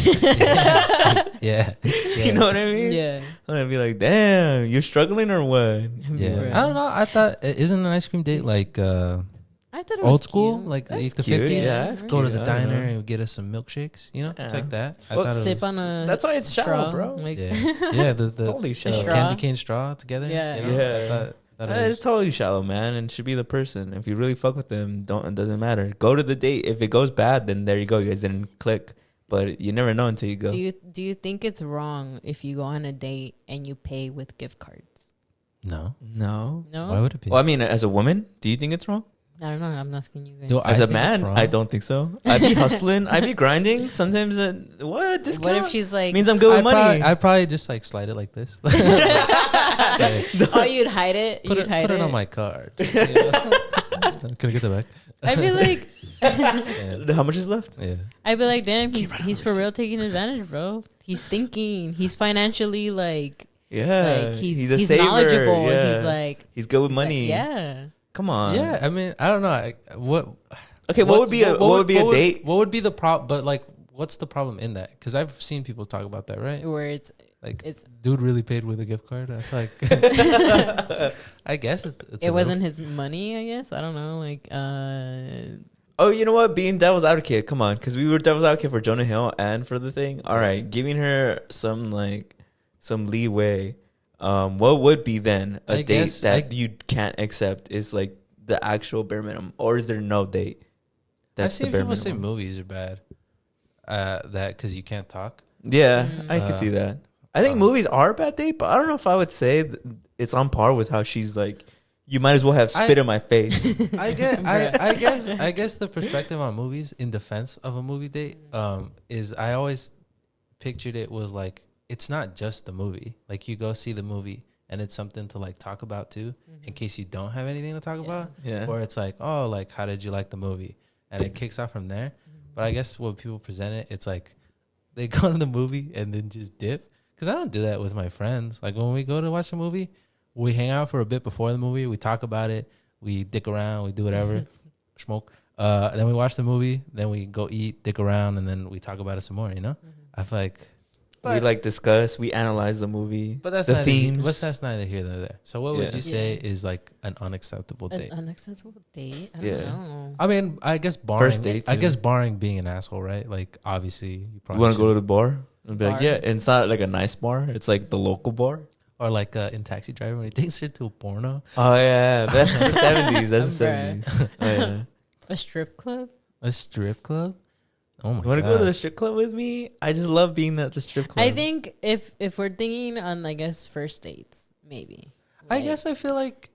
Yeah. You know what I mean? Yeah. I'm gonna be like, damn, you're struggling or what? Yeah. Right. I don't know. I thought isn't an ice cream date like I thought it was old school, cute. like That's the cute. 50s? Yeah, that's Go to cute. the I don't diner know. and get us some milkshakes. You know, it's Yeah. like that. I Well, thought it Sip was, on a That's why it's shallow, straw, bro. Like, yeah, the Totally shallow. straw. candy cane straw together. Yeah. you know? Yeah. I thought it It's was- totally shallow, man, and should be the person. If you really fuck with them, it doesn't matter. Go to the date. If it goes bad, then there you go. You guys didn't click, but you never know until you go. do you think it's wrong if you go on a date and you pay with gift cards? no. No. No, Why would it be? Well, I mean, as a woman, do you think it's wrong? I don't know. I'm asking you guys. Do As I a think it's man, wrong. I don't think so. I'd be hustling. I'd be grinding. Sometimes, what? Discount? What if she's like, means I'm good with money. I'd probably just like slide it like this. oh, you'd hide it? Put You'd it hide it? on my card. You know? Can I get that back? I'd be like, Yeah. How much is left? Yeah. I'd be like, damn, Keep running he's on for receipt. real taking advantage, bro. He's thinking. He's financially like Yeah, like he's a saver. knowledgeable. Yeah. He's like, he's good with he's like, money. yeah. Come on. Yeah. I mean, I don't know. What? Okay, what would be a date? What would be the problem? But like, what's the problem in that? Because I've seen people talk about that, right? Where it's Like, it's dude really paid with a gift card. I feel like, I guess it's it wasn't his money. I guess I don't know. Like Oh, you know what? Being devil's advocate. Come on, because we were devil's advocate for Jonah Hill and for the thing. All right, giving her some leeway. What would be then a I date guess that you can't accept is like the actual bare minimum, or is there no date? I've seen the bare people say minimum. movies are bad. That because you can't talk. Yeah, Mm. I could see that. I think movies are a bad date, but I don't know if I would say it's on par with how she's like, you might as well have spit in my face. I guess the perspective on movies in defense of a movie date is I always pictured it was like it's not just the movie. Like you go see the movie and it's something to like talk about too, in case you don't have anything to talk about. Yeah. Or it's like, oh, like how did you like the movie? And it kicks off from there. But I guess when people present it, it's like they go to the movie and then just dip. Because I don't do that with my friends. Like when we go to watch a movie, we hang out for a bit before the movie. We talk about it. We dick around. We do whatever. Smoke. Then we watch the movie. Then we go eat, dick around, and then we talk about it some more, you know? I feel like... we like discuss, we analyze the movie, but that's the neither, themes. But that's neither here nor there. So what would you say is like an unacceptable date? An unacceptable date? I don't know. I mean, I guess barring First dates, I guess barring being an asshole, right? Like obviously you You probably want to go to should. the bar? And be like, Bar. yeah, and it's not like a nice bar. It's like the local bar. Or like in Taxi Driver when he takes her to a porno. Oh yeah, that's the 70s. That's the Bruh. 70s. Oh, yeah. A strip club? A strip club? Oh my You want god. to go to the strip club with me? I just love being at the strip club. I think if we're thinking on, I guess, first dates, maybe. I guess I feel like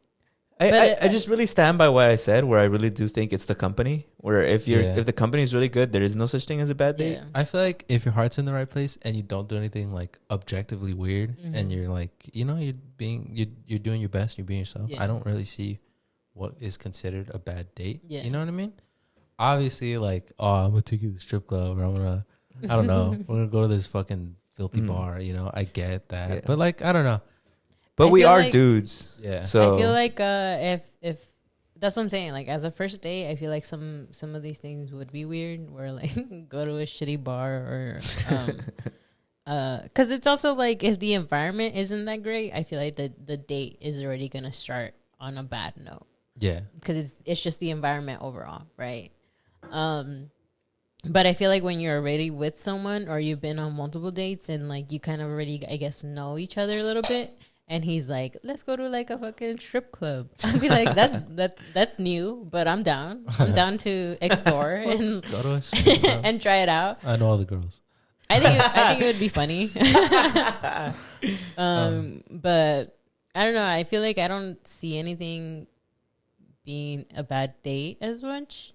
I just really stand by what I said, where I really do think it's the company. Where if Yeah. the company is really good, there is no such thing as a bad date. Yeah. I feel like if your heart's in the right place and you don't do anything like objectively weird and you're like, you know, you're doing your best, you're being yourself. Yeah. I don't really see what is considered a bad date. Yeah. You know what I mean? Obviously, like, oh, I'm gonna take you to the strip club, or I'm gonna, I don't know, we're gonna go to this fucking filthy bar. You know, I get that, Yeah. but like, I don't know. But I we feel are like- dudes. Yeah. So I feel like if that's what I'm saying, like as a first date, I feel like some of these things would be weird. Where like go to a shitty bar or because it's also like if the environment isn't that great, I feel like the date is already gonna start on a bad note Yeah. because it's just the environment overall, right? But I feel like when you're already with someone or you've been on multiple dates and like you kind of already, I guess, know each other a little bit, and he's like, "Let's go to like a fucking strip club." I'd be like, "That's new, but I'm down. I'm down to explore and Go to a strip club. and try it out." I know all the girls. I think it would be funny. But I don't know. I feel like I don't see anything being a bad date as much.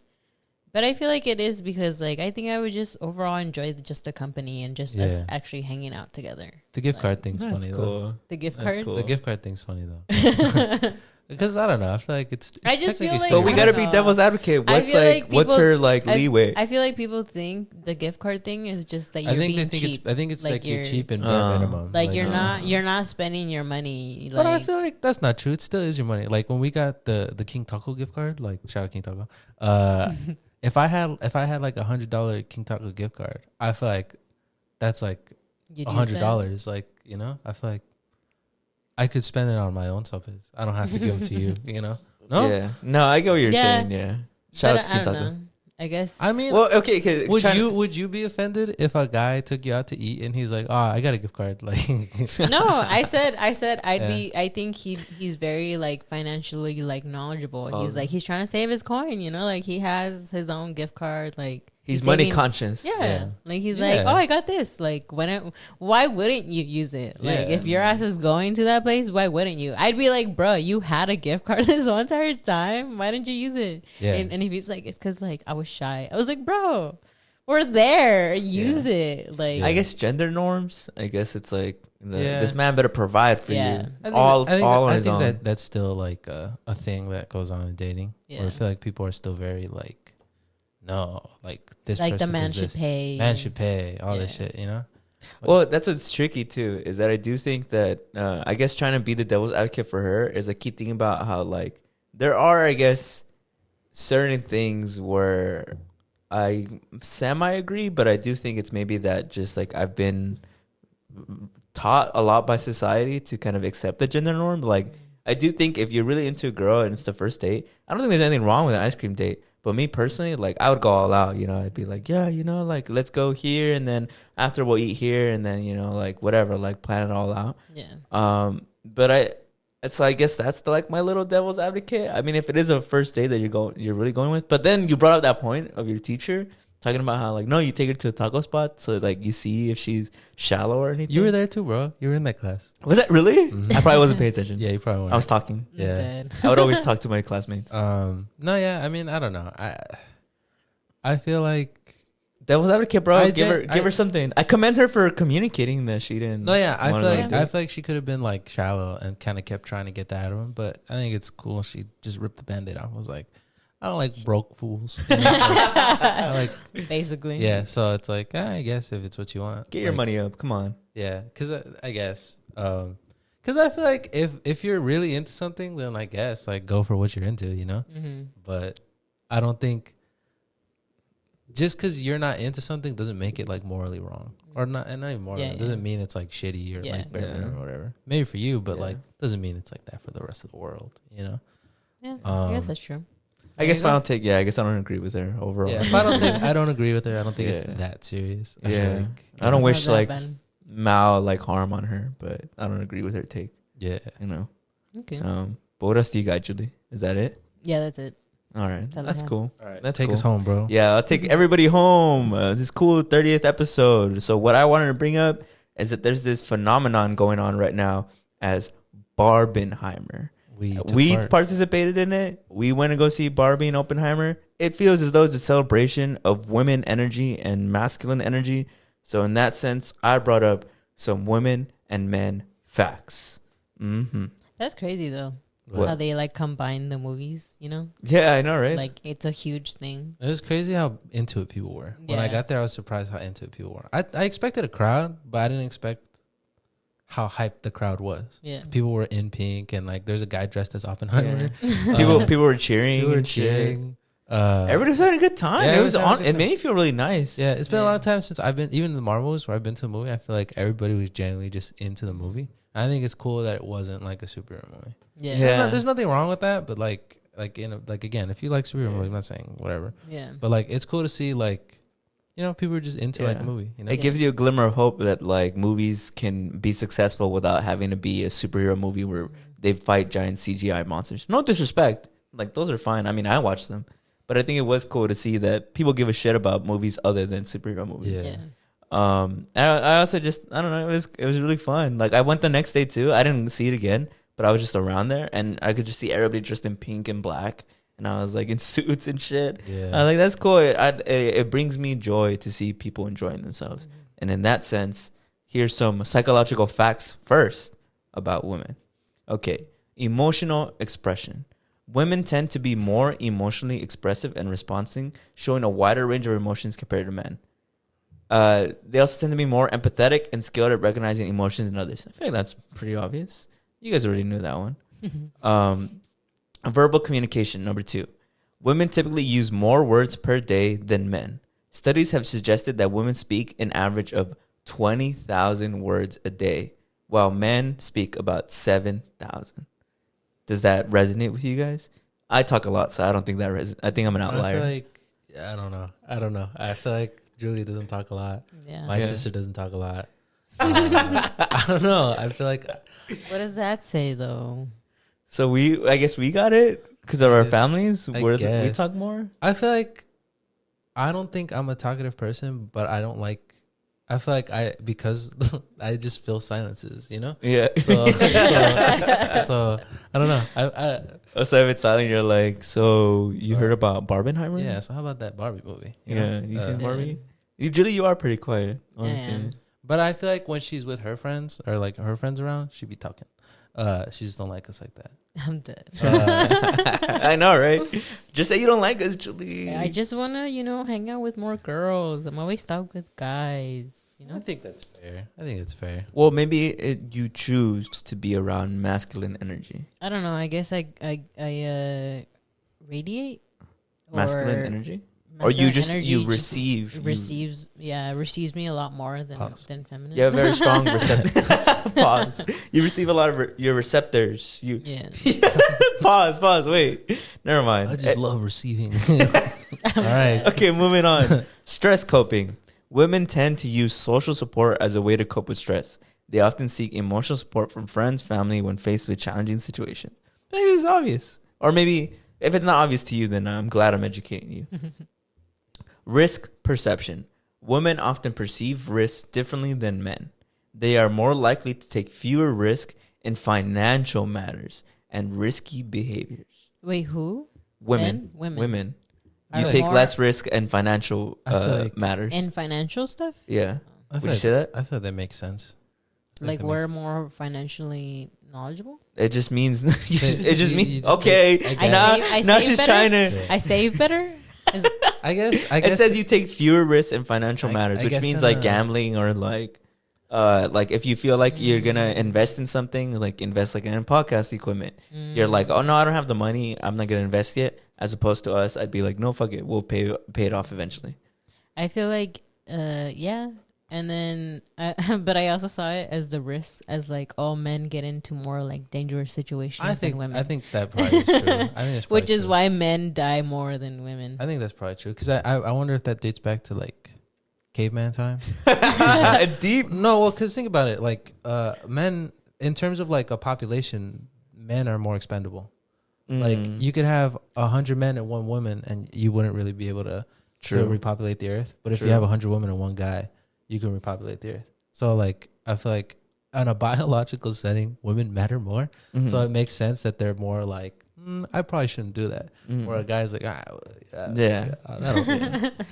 But I feel like it is because like I think I would just overall enjoy just the company and just us Yeah. actually hanging out together. The gift Like, card thing's that's funny though. cool. The gift That's card. cool. The gift card thing's funny though. Because I don't know. I feel like it's I just feel technically like- But we I gotta don't be know. devil's advocate. I What's feel like, like what's people- her like leeway? I feel like people think the gift card thing is just that you're I think being they think cheap. it's. I think it's like, you're you're- cheap and bare minimum. Like you're not spending your money. But I Like feel like that's not true. It still is your money. Like when we got the King Taco gift card, like shout out King Taco. If I had like $100 King Taco gift card, I feel like that's like you'd use it. $100. Like, you know, I feel like I could spend it on my own selfies. I don't have to give it to you. You know? No. Yeah. No, I get what you're Yeah. saying. Yeah. Shout But out to I don't Kintaco. know. I guess. I mean, Well, okay. 'Cause would you be offended if a guy took you out to eat and he's like, "Oh, I got a gift card." Like, no, I said I'd Yeah. be. I think he's very like financially like knowledgeable. Oh. He's trying to save his coin. You know, like he has his own gift card. Like he's money saving- conscious. Yeah. Yeah. Like he's Yeah. like, oh, I got this. Like why wouldn't you use it? Like Yeah. if your ass is going to that place, why wouldn't you? I'd be like, bro, you had a gift card this whole entire time. Why didn't you use it? Yeah. And if he's like, it's because like I was shy. I was like, bro, we're there. Use it. Like I guess gender norms. I guess it's like Yeah. this man better provide for Yeah. you. All on his own. that that's still like a thing that goes on in dating. Where I Yeah. feel like people are still very like, no, like this. like the person man does should this. pay. Man should pay all this Yeah. shit. You know. Well, that's what's tricky too, is that I do think that I guess trying to be the devil's advocate for her is I keep thinking about how like there are, I guess, certain things where I semi agree, but I do think it's maybe that just like I've been taught a lot by society to kind of accept the gender norm. Like I do think if you're really into a girl and it's the first date, I don't think there's anything wrong with an ice cream date. But me personally, like I would go all out, you know, I'd be like, yeah, you know, like let's go here and then after we'll eat here and then, you know, like whatever, like plan it all out. Yeah. But I guess that's like my little devil's advocate. I mean, if it is a first date that you're really going with, but then you brought up that point of your teacher talking about how like, no, you take her to a taco spot. So like you see if she's shallow or anything. You were there too, bro. You were in that class. Was that really? Mhm. I probably wasn't paying attention. Yeah, you probably weren't. I was talking. Yeah. Dead. I would always talk to my classmates. No, yeah. I mean, I don't know. I feel like Devil's advocate, bro. I Give her something. I commend her for communicating that she didn't. no, yeah. I wanna feel really like do I it. feel like she could have been like shallow and kind of kept trying to get that out of him. But I think it's cool. She just ripped the band-aid off. I was like, I don't like broke fools. You know? I like, Basically. yeah. So it's like, I guess if it's what you want, Get your money up. Come on. Yeah, because I guess, because I feel like if you're really into something, then I guess like go for what you're into, you know. Mm-hmm. But I don't think just because you're not into something doesn't make it like morally wrong or not, and not even morally. Yeah, It doesn't mean it's like shitty or Yeah. like bare Yeah. minimum or whatever. Maybe for you, but Yeah. like doesn't mean it's like that for the rest of the world, you know. Yeah, I guess Um, that's true. I guess final take. Yeah, I guess I don't agree with her overall. Yeah, I don't agree with her. I don't think Yeah. it's that serious. I feel Yeah. like, I don't It's wish not that like bad. mal like harm on her, but I don't agree with her take. yeah. You know. Okay. But what else do you got, Julie? Is that it? Yeah, that's it. All right, That's all I that's have. cool. All right, That's take cool. us home, bro. Yeah, I'll take everybody home. This cool 30th episode. So what I wanted to bring up is that there's this phenomenon going on right now as Barbenheimer. We participated in it. We went to go see Barbie and Oppenheimer. It feels as though it's a celebration of women energy and masculine energy. So in that sense, I brought up some women and men facts. Mm-hmm. That's crazy though. What? How they like combine the movies, you know? Yeah, I know, right? Like it's a huge thing. It was crazy how into it people were. When I Yeah. got there, I was surprised how into it people were. I expected a crowd, but I didn't expect how hyped the crowd was. Yeah. People were in pink, and like there's a guy dressed as Oppenheimer. People were cheering. People were and shit. cheering. Everybody was having a good time. Yeah, It was everybody was having a on. good It time. made me feel really nice. Yeah, it's been a Yeah. lot of time since I've been, even in the Marvel movies where I've been to a movie. I feel like everybody was genuinely just into the movie. I think it's cool that it wasn't like a superhero movie. Yeah. Yeah. There's nothing wrong with that, but like again, if you like superhero movies, I'm not saying whatever, Yeah. but like it's cool to see like, you know, people are just into like Yeah. a movie. You know, It gives you a glimmer of hope that like movies can be successful without having to be a superhero movie where they fight giant CGI monsters. No disrespect, like those are fine. I mean, I watch them, but I think it was cool to see that people give a shit about movies other than superhero movies. Yeah. Yeah. I also just I don't know. It was really fun. Like I went the next day too. I didn't see it again, but I was just around there and I could just see everybody dressed in pink and black, and I was like in suits and shit. Yeah. I was like, that's cool. It brings me joy to see people enjoying themselves. And in that sense, here's some psychological facts first about women. Okay, emotional expression. Women tend to be more emotionally expressive and responsive, showing a wider range of emotions compared to men. They also tend to be more empathetic and skilled at recognizing emotions in others. I feel like that's pretty obvious. You guys already knew that one. Verbal communication, number 2. Women typically use more words per day than men. Studies have suggested that women speak an average of 20,000 words a day, while men speak about 7,000. Does that resonate with you guys? I talk a lot, so I don't think that I think I'm an outlier. I feel like I don't know. I feel like Julia doesn't talk a lot. Yeah. My Yeah. sister doesn't talk a lot. I don't know. I feel like What does that say though? So I guess we got it because of our Yes, families. I We guess. talk more. I feel like I don't think I'm a talkative person, but I don't like. I feel like because I just feel silences, you know. Yeah. So I don't know. So if it's silent, you're like, so you heard about Barbenheimer? Yeah. So how about that Barbie movie? You Yeah. know? You seen Yeah. Barbie? Julie, you are pretty quiet. Honestly. Yeah. But I feel like when she's with her friends or like her friends around, she be talking. She just don't like us like that. I'm dead. I know, right? Just say you don't like us, Julie. I just wanna, hang out with more girls. I'm always stuck with guys. I think that's fair. I think it's fair. Well, maybe you choose to be around masculine energy. I don't know. I guess I radiate Masculine or energy? Or you masculine just energy you receive receives me a lot more Pause. than feminine. you have very strong receptors. Pause. You receive a lot of your receptors. You Yeah. pause. Wait, never mind. I just love receiving. All right. Okay, moving on. Stress coping. Women tend to use social support as a way to cope with stress. They often seek emotional support from friends, family when faced with challenging situations. I think it's obvious. Or maybe if it's not obvious to you, then I'm glad I'm educating you. Risk perception. Women often perceive risks differently than men. They are more likely to take fewer risks in financial matters and risky behaviors. Wait, who? Women. Men? Women. Women. I You feel take like- less risk in financial I feel like- matters. In financial stuff? Yeah. I Would feel you say that? I feel that makes sense. I think Like that we're makes- more financially knowledgeable. It just means it just You means just okay. take- I Now save she's better? trying to. I save better. Is, I guess It says you take fewer risks in financial I matters, which guess means in like a- gambling or like if you feel like you're gonna invest in something, like invest like in podcast equipment. You're like, oh no, I don't have the money. I'm not gonna invest yet. As opposed to us, I'd be like, no, fuck it, we'll pay it off eventually. I feel like, yeah. And then, but I also saw it as the risk, as like all men get into more like dangerous situations than women. I think that probably is true. I think that's probably Which is true. why men die more than women. I think that's probably true. Because I wonder if that dates back to like caveman time. It's deep. No, well, because think about it. Like men, in terms of like a population, men are more expendable. Like you could have 100 men and 1 woman, and you wouldn't really be able to repopulate the earth. But if you have 100 women and 1 guy, you can repopulate the earth. So like I feel like on a biological setting, women matter more. So it makes sense that they're more like, I probably shouldn't do that. Where a guy's like, that'll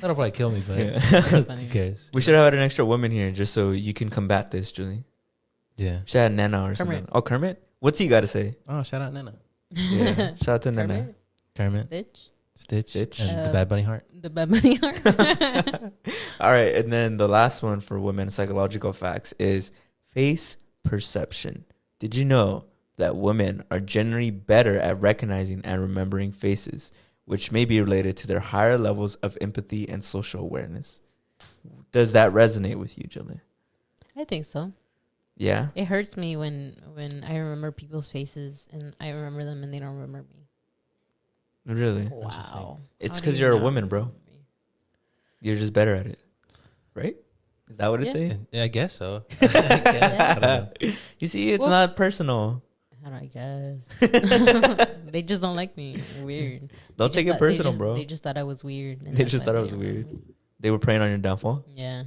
probably kill me, but who cares? We should have had an extra woman here just so you can combat this, Julie. Yeah. Should have had Nana or something. Oh, Kermit? What's he got to say? Oh, shout out Nana. Yeah. Shout out to Nana. Kermit. Stitch. And the Bad Bunny heart. The Bad Bunny heart. All right. And then the last one for women, psychological facts, is face perception. Did you know that women are generally better at recognizing and remembering faces, which may be related to their higher levels of empathy and social awareness? Does that resonate with you, Julie? I think so. Yeah. It hurts me when I remember people's faces and I remember them and they don't remember me. Really? Wow. It's How do because you you're a not woman, bro. remember me? You're just better at it. Right? Is that what it's Yeah. saying? Yeah, I guess so. I don't know. You see, it's Well- not personal. How do I guess? They just don't like me. Weird. Don't take it personal, bro. They just thought I was weird. and They that's just why thought I was don't weird. remember me. They were preying on your downfall. Yeah.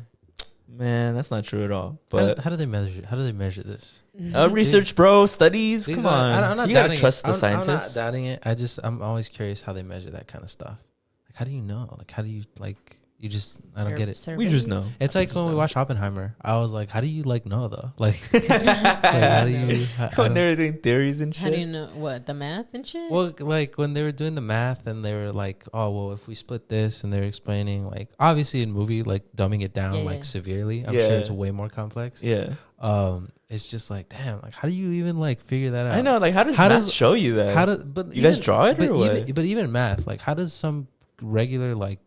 Man, that's not true at all. But How do they measure? How do they measure this? research, bro, studies. These Come are- on, I'm not you gotta doubting trust it. the I'm not scientists. doubting it. I'm always curious how they measure that kind of stuff. Like, how do you know? Like, how do you like? You just I don't get it. We just know. It's like when we watched Oppenheimer. I was like, how do you like know though? Like, how do you? When they were doing theories and How do you shit. know what the math and shit? Well, like when they were doing the math and they were like, oh, well, if we split this, and they're explaining like, obviously in movie, like dumbing it down Yeah, like yeah. severely. I'm Yeah. sure it's way more complex. Yeah, It's just like, damn, like how do you even like figure that out? I know. Like, how does math show you that? How do but You guys draw it but or what? But even math, like how does some regular like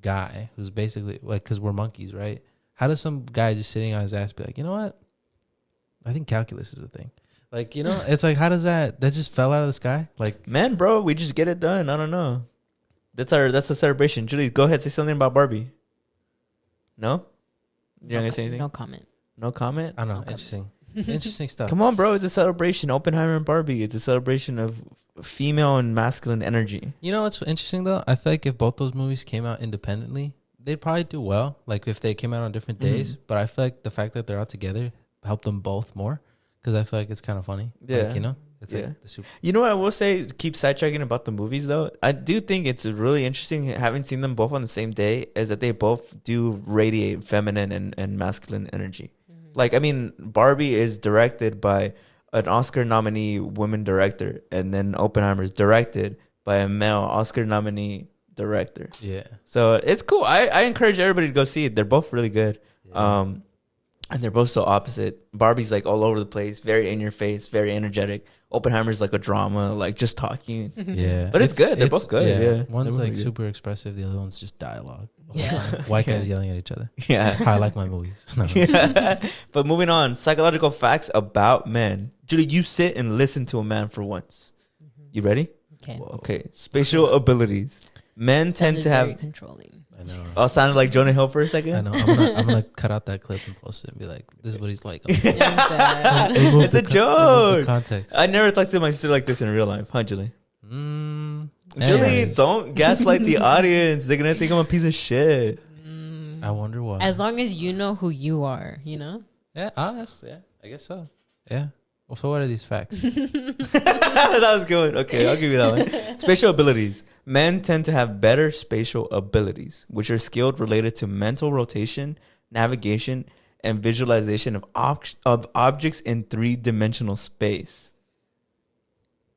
guy who's basically like, because we're monkeys, right? How does some guy just sitting on his ass be like, you know what? I think calculus is a thing. Like, you know, it's like, how does that just fell out of the sky? Like, Man, bro, we just get it done. I don't know. That's a celebration. Julie, go ahead, say something about Barbie. No, you gonna say anything? No comment. No comment. I don't know, Okay. interesting stuff. Come on, bro. It's a celebration. Oppenheimer and Barbie. It's a celebration of female and masculine energy. You know what's interesting though? I feel like if both those movies came out independently, they'd probably do well. Like if they came out on different days. But I feel like the fact that they're out together helped them both more, because I feel like it's kind of funny. Yeah. Like, you know, it's Yeah. like the super. You know what I will say? Keep sidetracking about the movies though. I do think it's really interesting having seen them both on the same day, is that they both do radiate feminine and masculine energy. Like, I mean, Barbie is directed by an Oscar nominee woman director, and then Oppenheimer is directed by a male Oscar nominee director. Yeah. So it's cool. I encourage everybody to go see it. They're both really good. Yeah. And they're both so opposite. Barbie's like all over the place, very in your face, very energetic. Oppenheimer's like a drama, like just talking. Yeah, But it's good. They're both good, yeah. One's They're like really good. super expressive. The other one's just dialogue. Yeah. White guys yelling at each other. Yeah. How I like my movies. No, Yeah. But moving on, psychological facts about men. Julie, you sit and listen to a man for once. You ready? Okay. Okay. Spatial abilities. Men tend Sounded to have. very controlling. I know. Oh, sounded like Jonah Hill for a second. I know. I'm gonna cut out that clip and post it and be like, "This is what he's like." Yeah. It's a joke. Context. I never talked to my sister like this in real life, huh, Julie? Mm, Julie, anyways. don't gaslight the audience. They're gonna think I'm a piece of shit. I wonder why. As long as you know who you are, you know? yeah. Yeah. I guess so. Yeah. Well, so what are these facts? That was good. Okay, I'll give you that one. Spatial abilities. Men tend to have better spatial abilities, which are skilled related to mental rotation, navigation, and visualization of objects in 3-dimensional space.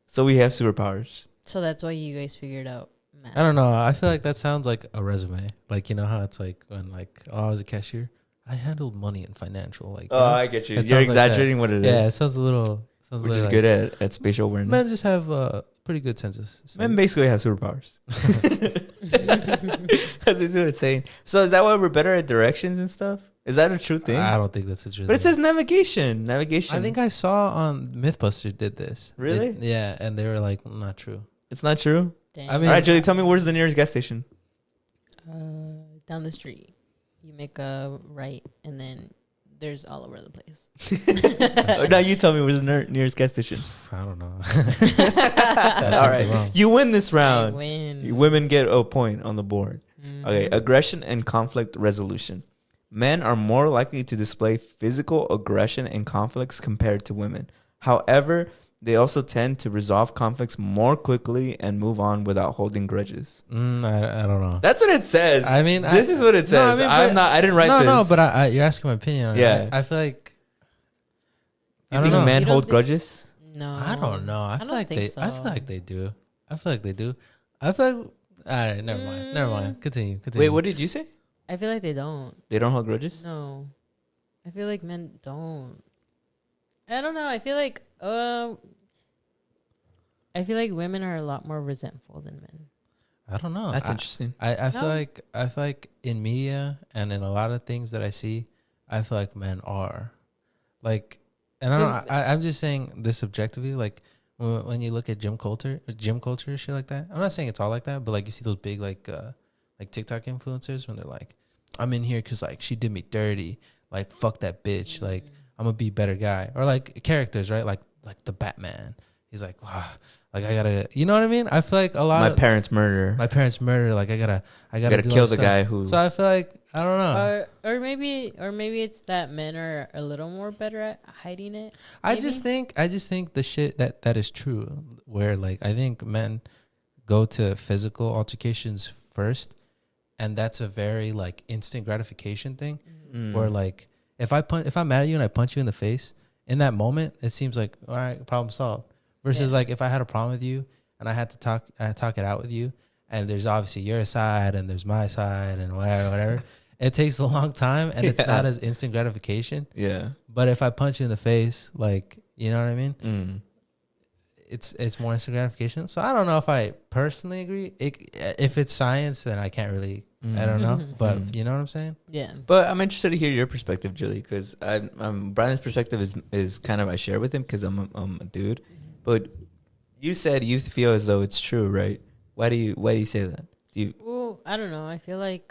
So we have superpowers. So that's why you guys figured out math. I don't know. I feel like that sounds like a resume. Like, you know how it's like when like, oh, I was a cashier. I handled money and financial. Like, Oh, I get you. It You're sounds like exaggerating what it is. yeah, it sounds a little. Which is good at spatial awareness. Men just have pretty good senses. So. Men basically have superpowers. That's what it's saying. So is that why we're better at directions and stuff? Is that a true thing? I don't think that's a true thing. But it says navigation. Navigation. I think I saw on Mythbusters did this. Really? Yeah, and they were like, not true. It's not true? Damn. I mean- All right, Julie, tell me where's the nearest gas station? Down the street. You make a right, and then there's all over the place. Now you tell me where's the nearest gas station. I don't know. All right. Wrong. You win this I round. win. Women get a point on the board. Mhm. Okay, aggression and conflict resolution. Men are more likely to display physical aggression in conflicts compared to women. However, they also tend to resolve conflicts more quickly and move on without holding grudges. I don't know. That's what it says. I mean, this is what it says. I didn't write this. No, but you're asking my opinion on Yeah. it. I feel like. You I think don't know. men You don't hold think- grudges? No. I don't know. I feel don't like think they. so. I feel like they do. I feel like they do. I feel like. All right, never mind. Never mind. Continue. Wait, what did you say? I feel like they don't. They don't hold grudges? No. I feel like men don't. I don't know. I feel like women are a lot more resentful than men. I don't know. That's interesting. I feel No. like in media and in a lot of things that I see, I feel like men are like, and I don't know, I'm just saying this objectively. Like when you look at gym culture, shit like that. I'm not saying it's all like that, but like you see those big like TikTok influencers when they're like, I'm in here because like she did me dirty, like fuck that bitch, like I'm gonna be a better guy, or like characters, right? Like the Batman. He's like, wow, like I gotta, you know what I mean? I feel like a lot My of parents murder. my parents murder. Like I gotta Gotta do all kill this the stuff. guy who. So I feel like I don't know. Or maybe it's that men are a little more better at hiding it. I maybe? just think the shit that is true. Where like I think men go to physical altercations first, and that's a very like instant gratification thing. Mm. Where like if I'm mad at you and I punch you in the face, in that moment it seems like all right, problem solved. Versus like if I had a problem with you and I had to talk it out with you, and there's obviously your side and there's my side and whatever. It takes a long time and it's not as instant gratification. Yeah. But if I punch you in the face, like, you know what I mean? Mm. It's more instant gratification. So I don't know if I personally agree. If it's science, then I can't really. I don't know. But you know what I'm saying? Yeah. But I'm interested to hear your perspective, Julie, because Brian's perspective is kind of I share with him because I'm a dude. But you said you feel as though it's true, right? Why do you say that? Well, I don't know. I feel like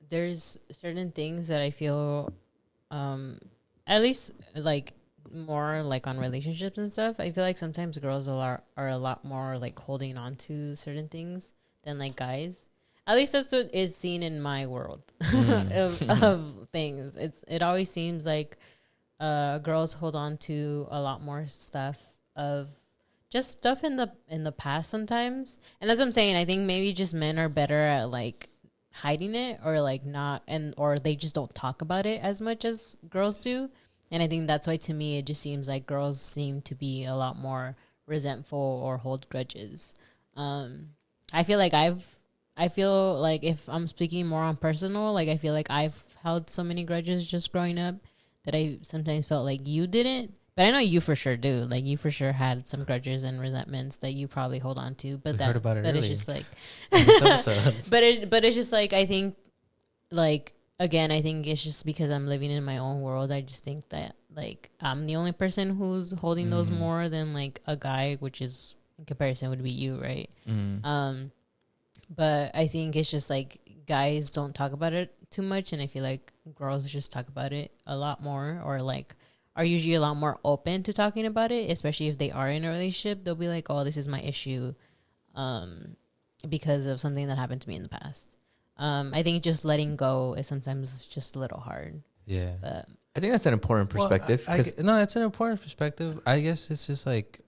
there's certain things that I feel, at least like more like on relationships and stuff. I feel like sometimes girls are a lot more like holding on to certain things than like guys. At least that's what is seen in my world of things. It always seems like girls hold on to a lot more stuff of just stuff in the past sometimes. And that's what I'm saying. I think maybe just men are better at like hiding it or like not, or they just don't talk about it as much as girls do. And I think that's why to me it just seems like girls seem to be a lot more resentful or hold grudges. I feel like if I'm speaking more on personal, like I feel like I've held so many grudges just growing up that I sometimes felt like you didn't. But I know you for sure do. Like you for sure had some grudges and resentments that you probably hold on to. But We heard about it it's earlier. just like In this episode. but it's just like I think like again, I think it's just because I'm living in my own world. I just think that like I'm the only person who's holding those more than like a guy, which is in comparison would be you, right? But I think it's just like guys don't talk about it too much, and I feel like girls just talk about it a lot more, or like are usually a lot more open to talking about it, especially if they are in a relationship. They'll be like, oh, this is my issue because of something that happened to me in the past. I think just letting go is sometimes just a little hard. Yeah. But I think that's an important perspective. Well, no, it's an important perspective. I guess it's just like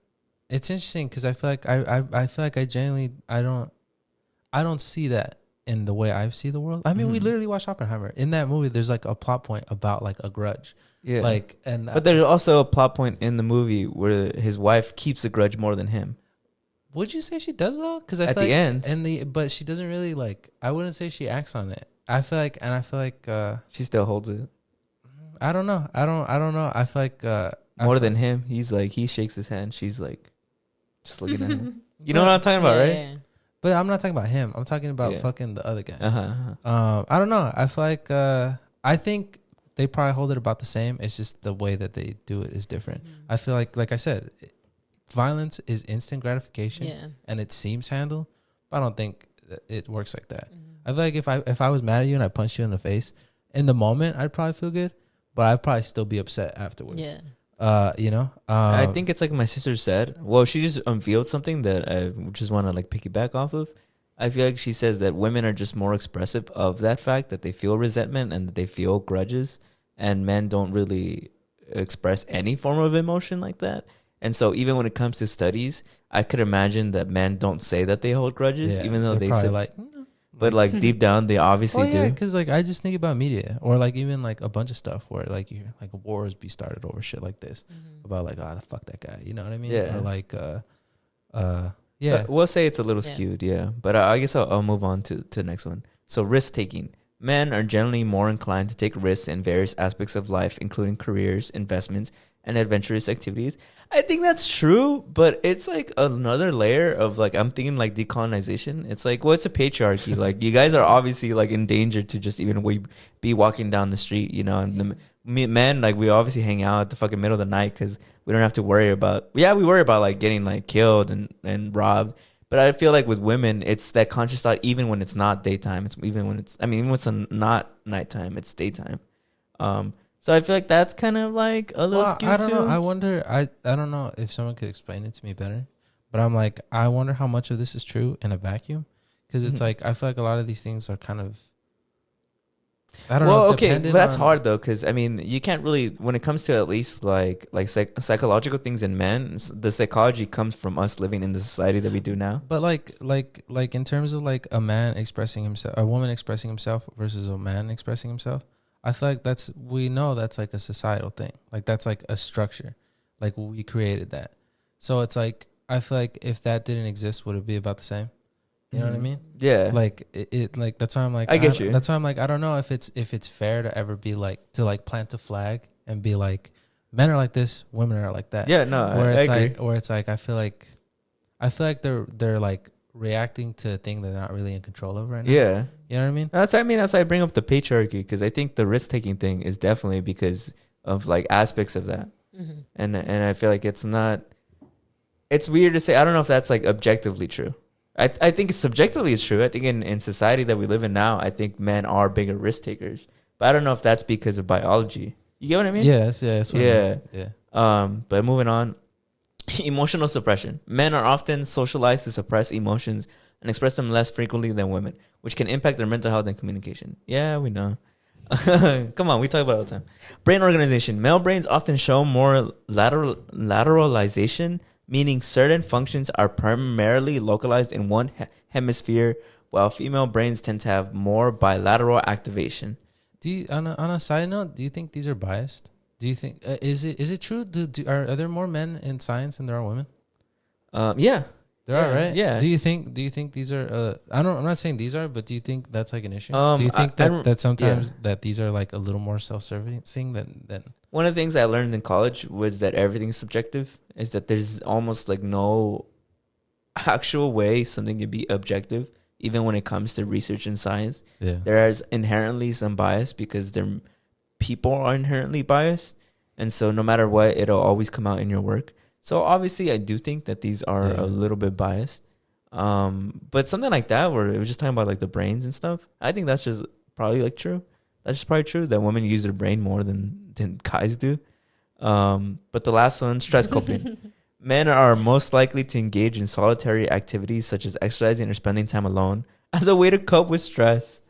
it's interesting because I feel like I feel like I genuinely I don't see that in the way I see the world. I mean, we literally watched Oppenheimer. In that movie, there's like a plot point about like a grudge. Yeah. Like, and but there's also a plot point in the movie where his wife keeps a grudge more than him. Would you say she does though? Because at the end, but she doesn't really like. I wouldn't say she acts on it. I feel like she still holds it. I don't know. I don't know. I feel like more than him. He's like, he shakes his hand. She's like, just looking at him. You know what I'm talking about, right? Yeah. But I'm not talking about him. I'm talking about fucking the other guy. Uh-huh. I don't know. I feel like I think they probably hold it about the same. It's just the way that they do it is different. I feel like I said, violence is instant gratification, and it seems handled. But I don't think it works like that. I feel like if I was mad at you and I punched you in the face, in the moment I'd probably feel good, but I'd probably still be upset afterwards. Yeah. You know, I think it's like my sister said. Well, she just unveiled something that I just want to like piggyback off of. I feel like she says that women are just more expressive of that fact that they feel resentment and that they feel grudges, and men don't really express any form of emotion like that. And so even when it comes to studies, I could imagine that men don't say that they hold grudges, even though they say like. But like deep down, they obviously do. Because like I just think about media, or like even like a bunch of stuff where like you hear like wars be started over shit like this, about like fuck that guy, you know what I mean? Yeah. Or like So we'll say it's a little skewed, But I guess I'll move on to the next one. So risk taking. Men are generally more inclined to take risks in various aspects of life, including careers, investments, and adventurous activities. I think that's true, but it's like another layer of like, I'm thinking like decolonization. It's like, well, it's a patriarchy. Like you guys are obviously like in danger to just even be walking down the street, you know, and the men, like we obviously hang out at the fucking middle of the night because we don't have to worry about, we worry about like getting like killed and robbed. But I feel like with women, it's that conscious thought, even when it's not daytime. It's even when it's not nighttime, it's daytime. So I feel like that's kind of like a little skewed I don't too. know. I wonder. I don't know if someone could explain it to me better. But I'm like, I wonder how much of this is true in a vacuum, because it's like I feel like a lot of these things are kind of. I don't know. Well, okay, but that's hard though, because I mean, you can't really, when it comes to at least like psychological things in men, the psychology comes from us living in the society that we do now. But like in terms of like a man expressing himself, a woman expressing himself versus a man expressing himself, I feel like we know that's like a societal thing. Like that's like a structure, like we created that. So it's like I feel like if that didn't exist, would it be about the same? You know what I mean? Yeah. Like it like that's why I'm like I get you. That's why I'm like I don't know if it's fair to ever be like to like plant a flag and be like men are like this, women are like that. Yeah, no, I agree. Where it's like I feel like they're like reacting to a thing they're not really in control of right now. Yeah. You know what I mean? That's why I bring up the patriarchy, because I think the risk taking thing is definitely because of like aspects of that. And I feel like it's weird to say. I don't know if that's like objectively true. I think subjectively it's true. I think in society that we live in now, I think men are bigger risk takers. But I don't know if that's because of biology. You get what I mean? Yes, that's what I mean. Yeah. But moving on. Emotional suppression. Men are often socialized to suppress emotions and express them less frequently than women, which can impact their mental health and communication. Yeah, we know. Come on, we talk about it all the time. Brain organization. Male brains often show more lateralization, meaning certain functions are primarily localized in one hemisphere, while female brains tend to have more bilateral activation. Do you, on a side note, do you think these are biased? Do you think is it true? Are there more men in science than there are women? Yeah. There are, right? Yeah. Do you think these are I'm not saying these are, but do you think that's like an issue? Do you think that sometimes that these are like a little more self-servicing than one of the things I learned in college was that everything's subjective, is that there's almost like no actual way something can be objective, even when it comes to research and science. Yeah. There is inherently some bias because people are inherently biased. And so no matter what, it'll always come out in your work. So obviously I do think that these are a little bit biased. But something like that where it was just talking about like the brains and stuff, I think that's just probably like true. That's just probably true that women use their brain more than guys do. But the last one, stress coping. Men are most likely to engage in solitary activities such as exercising or spending time alone as a way to cope with stress.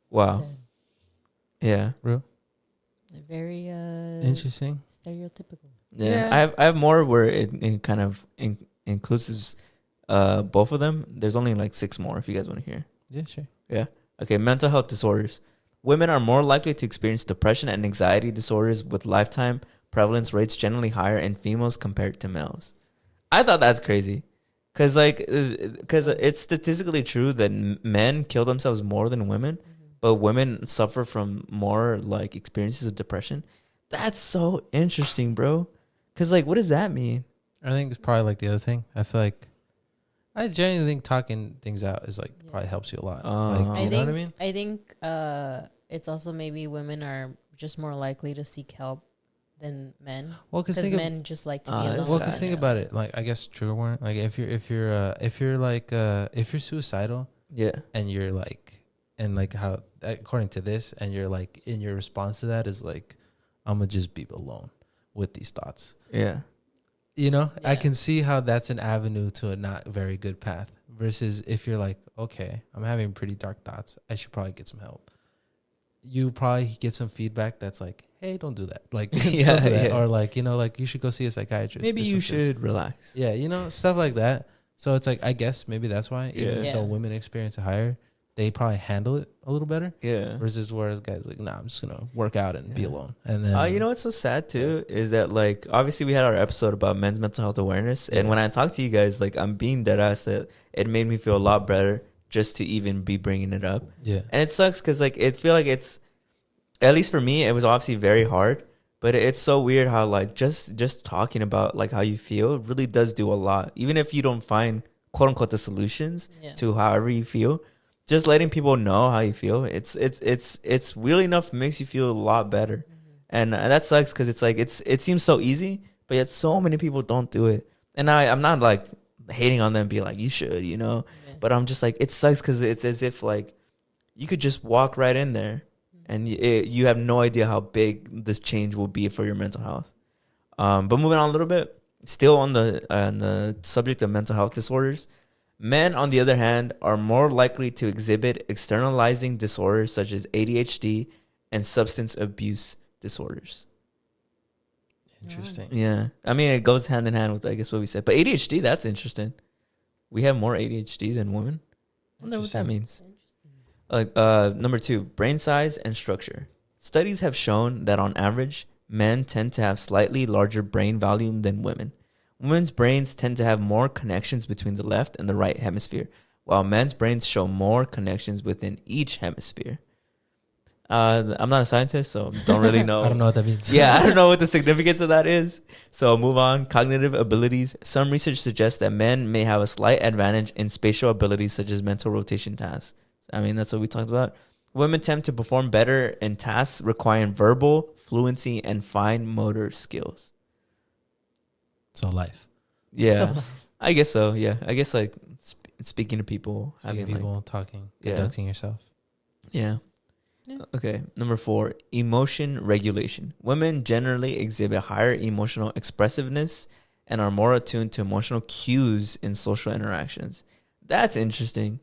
Wow. Yeah. Real? Very interesting. Stereotypical. Yeah. I have more where it kind of includes both of them. There's only like 6 more if you guys want to hear. Yeah, sure. Yeah. Okay, mental health disorders. Women are more likely to experience depression and anxiety disorders with lifetime prevalence rates generally higher in females compared to males. I thought that's crazy. Because it's statistically true that men kill themselves more than women, but women suffer from more like experiences of depression. That's so interesting, bro. Because like, what does that mean? I think it's probably like the other thing. I feel like I genuinely think talking things out is like probably helps you a lot. Like, you know what I mean? I think it's also maybe women are just more likely to seek help than men. Well, because men just like to be alone. Well, because think about it. Like, I guess true one. Like, if you're suicidal, yeah, and you're like, and like how according to this, and you're like, in your response to that is like, I'm gonna just be alone with these thoughts. Yeah. You know, I can see how that's an avenue to a not very good path. Versus if you're like, okay, I'm having pretty dark thoughts, I should probably get some help. You probably get some feedback that's like, hey, don't do that. Like, don't do that. Or like, you know, like you should go see a psychiatrist. Maybe you should relax. Yeah, you know, stuff like that. So it's like, I guess maybe that's why, even though women experience it higher, they probably handle it a little better. Yeah. Versus whereas guys like, nah, I'm just gonna work out and be alone. And then you know what's so sad too is that like obviously we had our episode about men's mental health awareness, and when I talk to you guys, like I'm being dead ass that it made me feel a lot better just to even be bringing it up. Yeah. And it sucks because like it feel like it's, at least for me, it was obviously very hard. But it's so weird how like just talking about like how you feel really does do a lot, even if you don't find quote unquote the solutions to however you feel. Just letting people know how you feel, it's weirdly enough makes you feel a lot better, and that sucks because it's like it seems so easy, but yet so many people don't do it. And I'm not like hating on them, and be like you should, you know, but I'm just like it sucks because it's as if like you could just walk right in there, and you have no idea how big this change will be for your mental health. But moving on a little bit, still on the subject of mental health disorders. Men, on the other hand, are more likely to exhibit externalizing disorders such as ADHD and substance abuse disorders. Interesting. Yeah. I mean, it goes hand in hand with, I guess, what we said. But ADHD, that's interesting. We have more ADHD than women. I wonder what that means. Like, number 2, brain size and structure. Studies have shown that on average, men tend to have slightly larger brain volume than women. Women's brains tend to have more connections between the left and the right hemisphere, while men's brains show more connections within each hemisphere. I'm not a scientist, so don't really know. I don't know what that means. Yeah, I don't know what the significance of that is. So move on. Cognitive abilities. Some research suggests that men may have a slight advantage in spatial abilities such as mental rotation tasks. I mean, that's what we talked about. Women tend to perform better in tasks requiring verbal fluency and fine motor skills. So life. Yeah, I guess so. Yeah, I guess like speaking to people, having people, like, talking, conducting yourself. Yeah. Okay. Number 4, emotion regulation. Women generally exhibit higher emotional expressiveness and are more attuned to emotional cues in social interactions. That's interesting.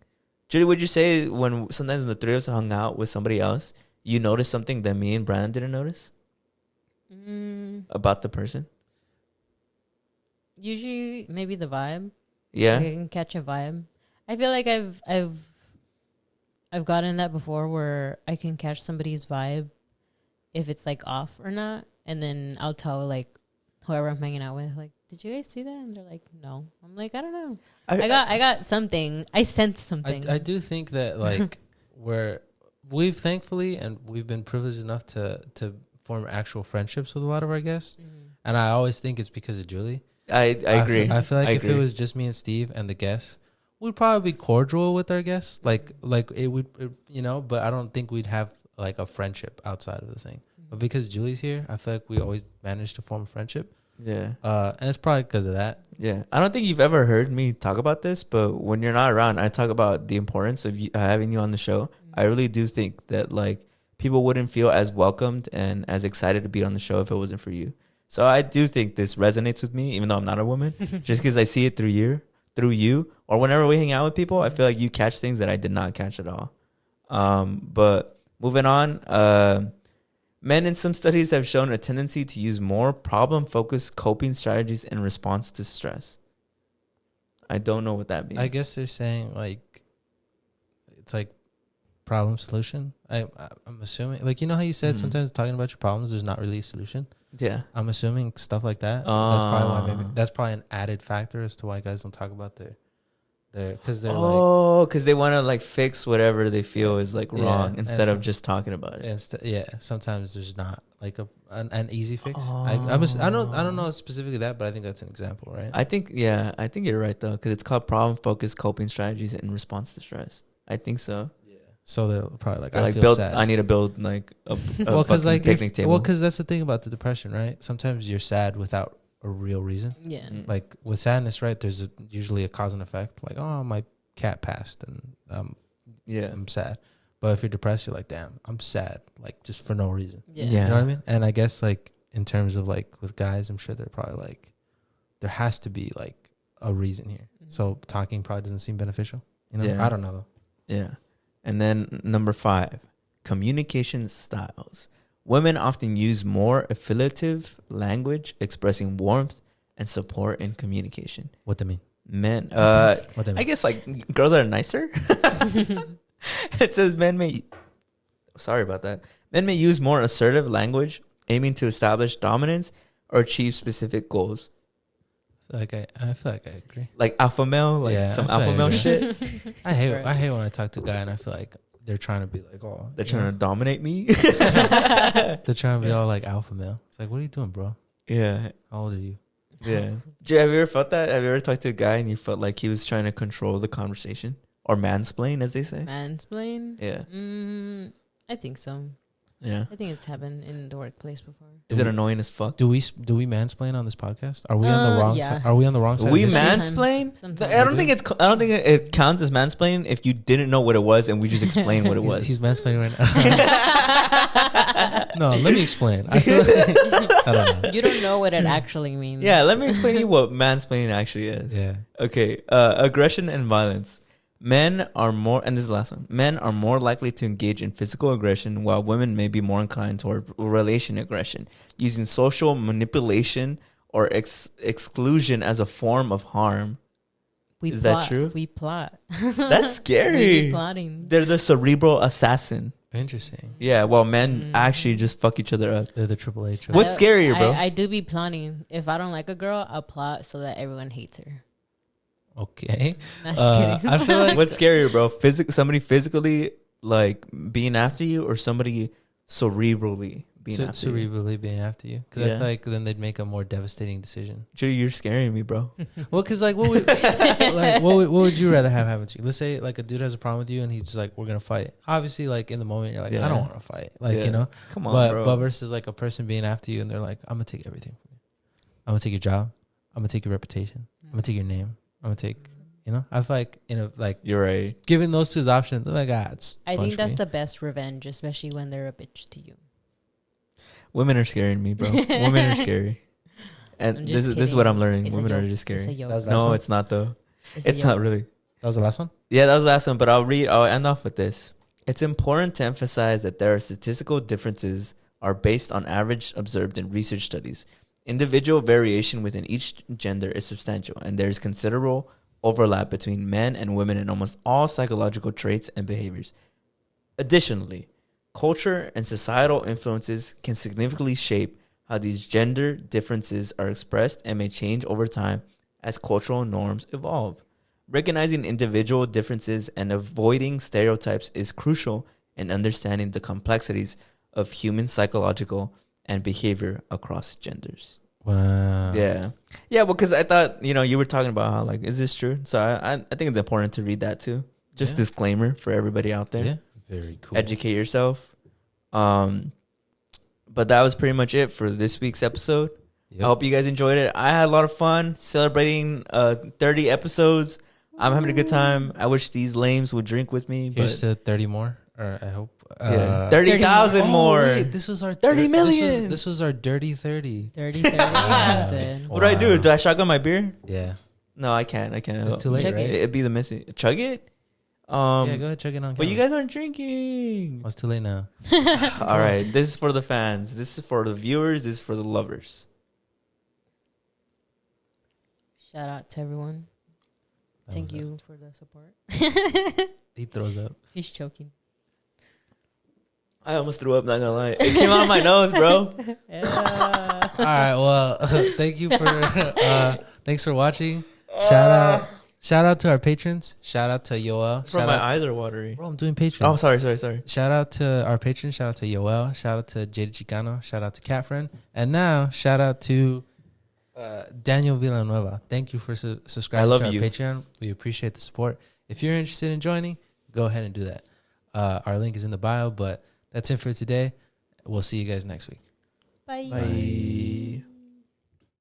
Judy, would you say when sometimes the three of us hung out with somebody else, you noticed something that me and Brandon didn't notice about the person? Usually, maybe the vibe. Yeah, like I can catch a vibe. I feel like I've gotten that before, where I can catch somebody's vibe if it's like off or not, and then I'll tell like whoever I'm hanging out with, like, did you guys see that? And they're like, no. I'm like, I don't know. I got something. I sensed something. I do think that like we've thankfully and we've been privileged enough to form actual friendships with a lot of our guests, and I always think it's because of Julie. I agree. I feel like if it was just me and Steve and the guests, we'd probably be cordial with our guests. Like it would, you know, but I don't think we'd have like a friendship outside of the thing. But because Julie's here, I feel like we always manage to form a friendship. Yeah. And it's probably because of that. Yeah. I don't think you've ever heard me talk about this, but when you're not around, I talk about the importance of having you on the show. I really do think that like people wouldn't feel as welcomed and as excited to be on the show if it wasn't for you. So I do think this resonates with me, even though I'm not a woman, just because I see it through you, or whenever we hang out with people, I feel like you catch things that I did not catch at all. But moving on, men in some studies have shown a tendency to use more problem-focused coping strategies in response to stress. I don't know what that means. I guess they're saying like, it's like problem solution. I'm assuming, like, you know how you said sometimes talking about your problems there's not really a solution. Yeah. I'm assuming stuff like that. That's probably an added factor as to why guys don't talk about their because they're because they want to like fix whatever they feel is like wrong instead of just talking about it. Sometimes there's not like an easy fix. I don't know specifically that, but I think that's an example, right? I think you're right though, because it's called problem focused coping strategies in response to stress. I think so. Yeah. So they're probably like, I feel sad. I need to build like a picnic table. Well, because that's the thing about the depression, right? Sometimes you're sad without a real reason. Yeah. Like with sadness, right? There's usually a cause and effect. Like, oh, my cat passed, and I'm sad. But if you're depressed, you're like, damn, I'm sad, like just for no reason. Yeah. You know what I mean? And I guess like in terms of like with guys, I'm sure they're probably like, there has to be like a reason here. Mm-hmm. So talking probably doesn't seem beneficial. You know? I don't know though. Yeah. And then number 5, communication styles. Women often use more affiliative language, expressing warmth and support in communication. What do you mean? Men, what do you mean? I guess like girls are nicer. It says men may use more assertive language, aiming to establish dominance or achieve specific goals. I feel like I agree. Like alpha male, like some alpha male shit. I hate when I talk to a guy and I feel like they're trying to be like, oh, they're trying to dominate me. They're trying to be all like alpha male. It's like, what are you doing, bro? Yeah. How old are you? Yeah. Have you ever felt that? Have you ever talked to a guy and you felt like he was trying to control the conversation or mansplain, as they say? Mansplain? Yeah. I think so. Yeah. I think it's happened in the workplace before. Is it annoying as fuck? Do we mansplain on this podcast? Are we on the wrong side? Are we on the wrong side? We mansplain? Sometimes. I don't think it counts as mansplain if you didn't know what it was and we just explained what it was. He's mansplaining right now. No, let me explain. I feel like, I don't know. You don't know what it actually means. Yeah, let me explain to you what mansplaining actually is. Yeah. Okay. Aggression and violence. Men are more, and this is the last one. Men are more likely to engage in physical aggression, while women may be more inclined toward relation aggression, using social manipulation or exclusion as a form of harm. Is that true? We plot. That's scary. We be plotting. They're the cerebral assassin. Interesting. Yeah, while men actually just fuck each other up. They're the Triple H. What's scarier, bro? I do be plotting. If I don't like a girl, I'll plot so that everyone hates her. Okay. Not just kidding. I feel like what's scarier, bro? Somebody physically like being after you, or somebody cerebrally being after you? Cerebrally being after you, because I feel like then they'd make a more devastating decision. Judy, you're scaring me, bro. Well, because like, what would you rather have happen to you? Let's say like a dude has a problem with you, and he's just like, we're gonna fight. Obviously, like in the moment, you're like, I don't want to fight, like you know. Come on, bro. But versus like a person being after you, and they're like, I'm gonna take everything from you. I'm gonna take your job. I'm gonna take your reputation. I'm gonna take your name. I'm gonna take, you know, I feel like you're right. Given those two options, oh my God, I think that's the best revenge, especially when they're a bitch to you. Women are scaring me, bro. Women are scary, and this is what I'm learning. Women are just scary. No, it's not though. It's not really. That was the last one. Yeah, that was the last one. But I'll end off with this. It's important to emphasize that there are statistical differences are based on average observed in research studies. Individual variation within each gender is substantial, and there is considerable overlap between men and women in almost all psychological traits and behaviors. Additionally, culture and societal influences can significantly shape how these gender differences are expressed and may change over time as cultural norms evolve. Recognizing individual differences and avoiding stereotypes is crucial in understanding the complexities of human psychological and behavior across genders. Wow. Yeah. Yeah, because I thought, you were talking about how, like, is this true? So I think it's important to read that too. Just disclaimer for everybody out there. Yeah. Very cool. Educate yourself. But that was pretty much it for this week's episode. Yep. I hope you guys enjoyed it. I had a lot of fun celebrating 30 episodes. I'm having a good time. I wish these lames would drink with me. Here's to 30 more. Or I hope. 30,000 more. Wait, this was our 30 million. This was our dirty 30. 30. Wow. What do I do? Do I shotgun my beer? Yeah. No, I can't. It's too late, right? It'd be the missing. Chug it? Yeah, go ahead, chug it on. But you guys aren't drinking. It's too late now. All right. This is for the fans. This is for the viewers. This is for the lovers. Shout out to everyone. Thank you for the support. He throws up. He's choking. I almost threw up, not gonna lie. It came out of my nose, bro. Yeah. All right. Well, thank you for thanks for watching. Shout out to our patrons. Shout out to Yoel. Bro, my eyes are watery. Bro, I'm doing patrons. Oh, sorry. Shout out to our patrons. Shout out to Yoel. Shout out to Jada Chicano. Shout out to Cat Friend. And now, shout out to Daniel Villanueva. Thank you for subscribing to our Patreon. We appreciate the support. If you're interested in joining, go ahead and do that. Our link is in the bio, but that's it for today. We'll see you guys next week. Bye. Bye.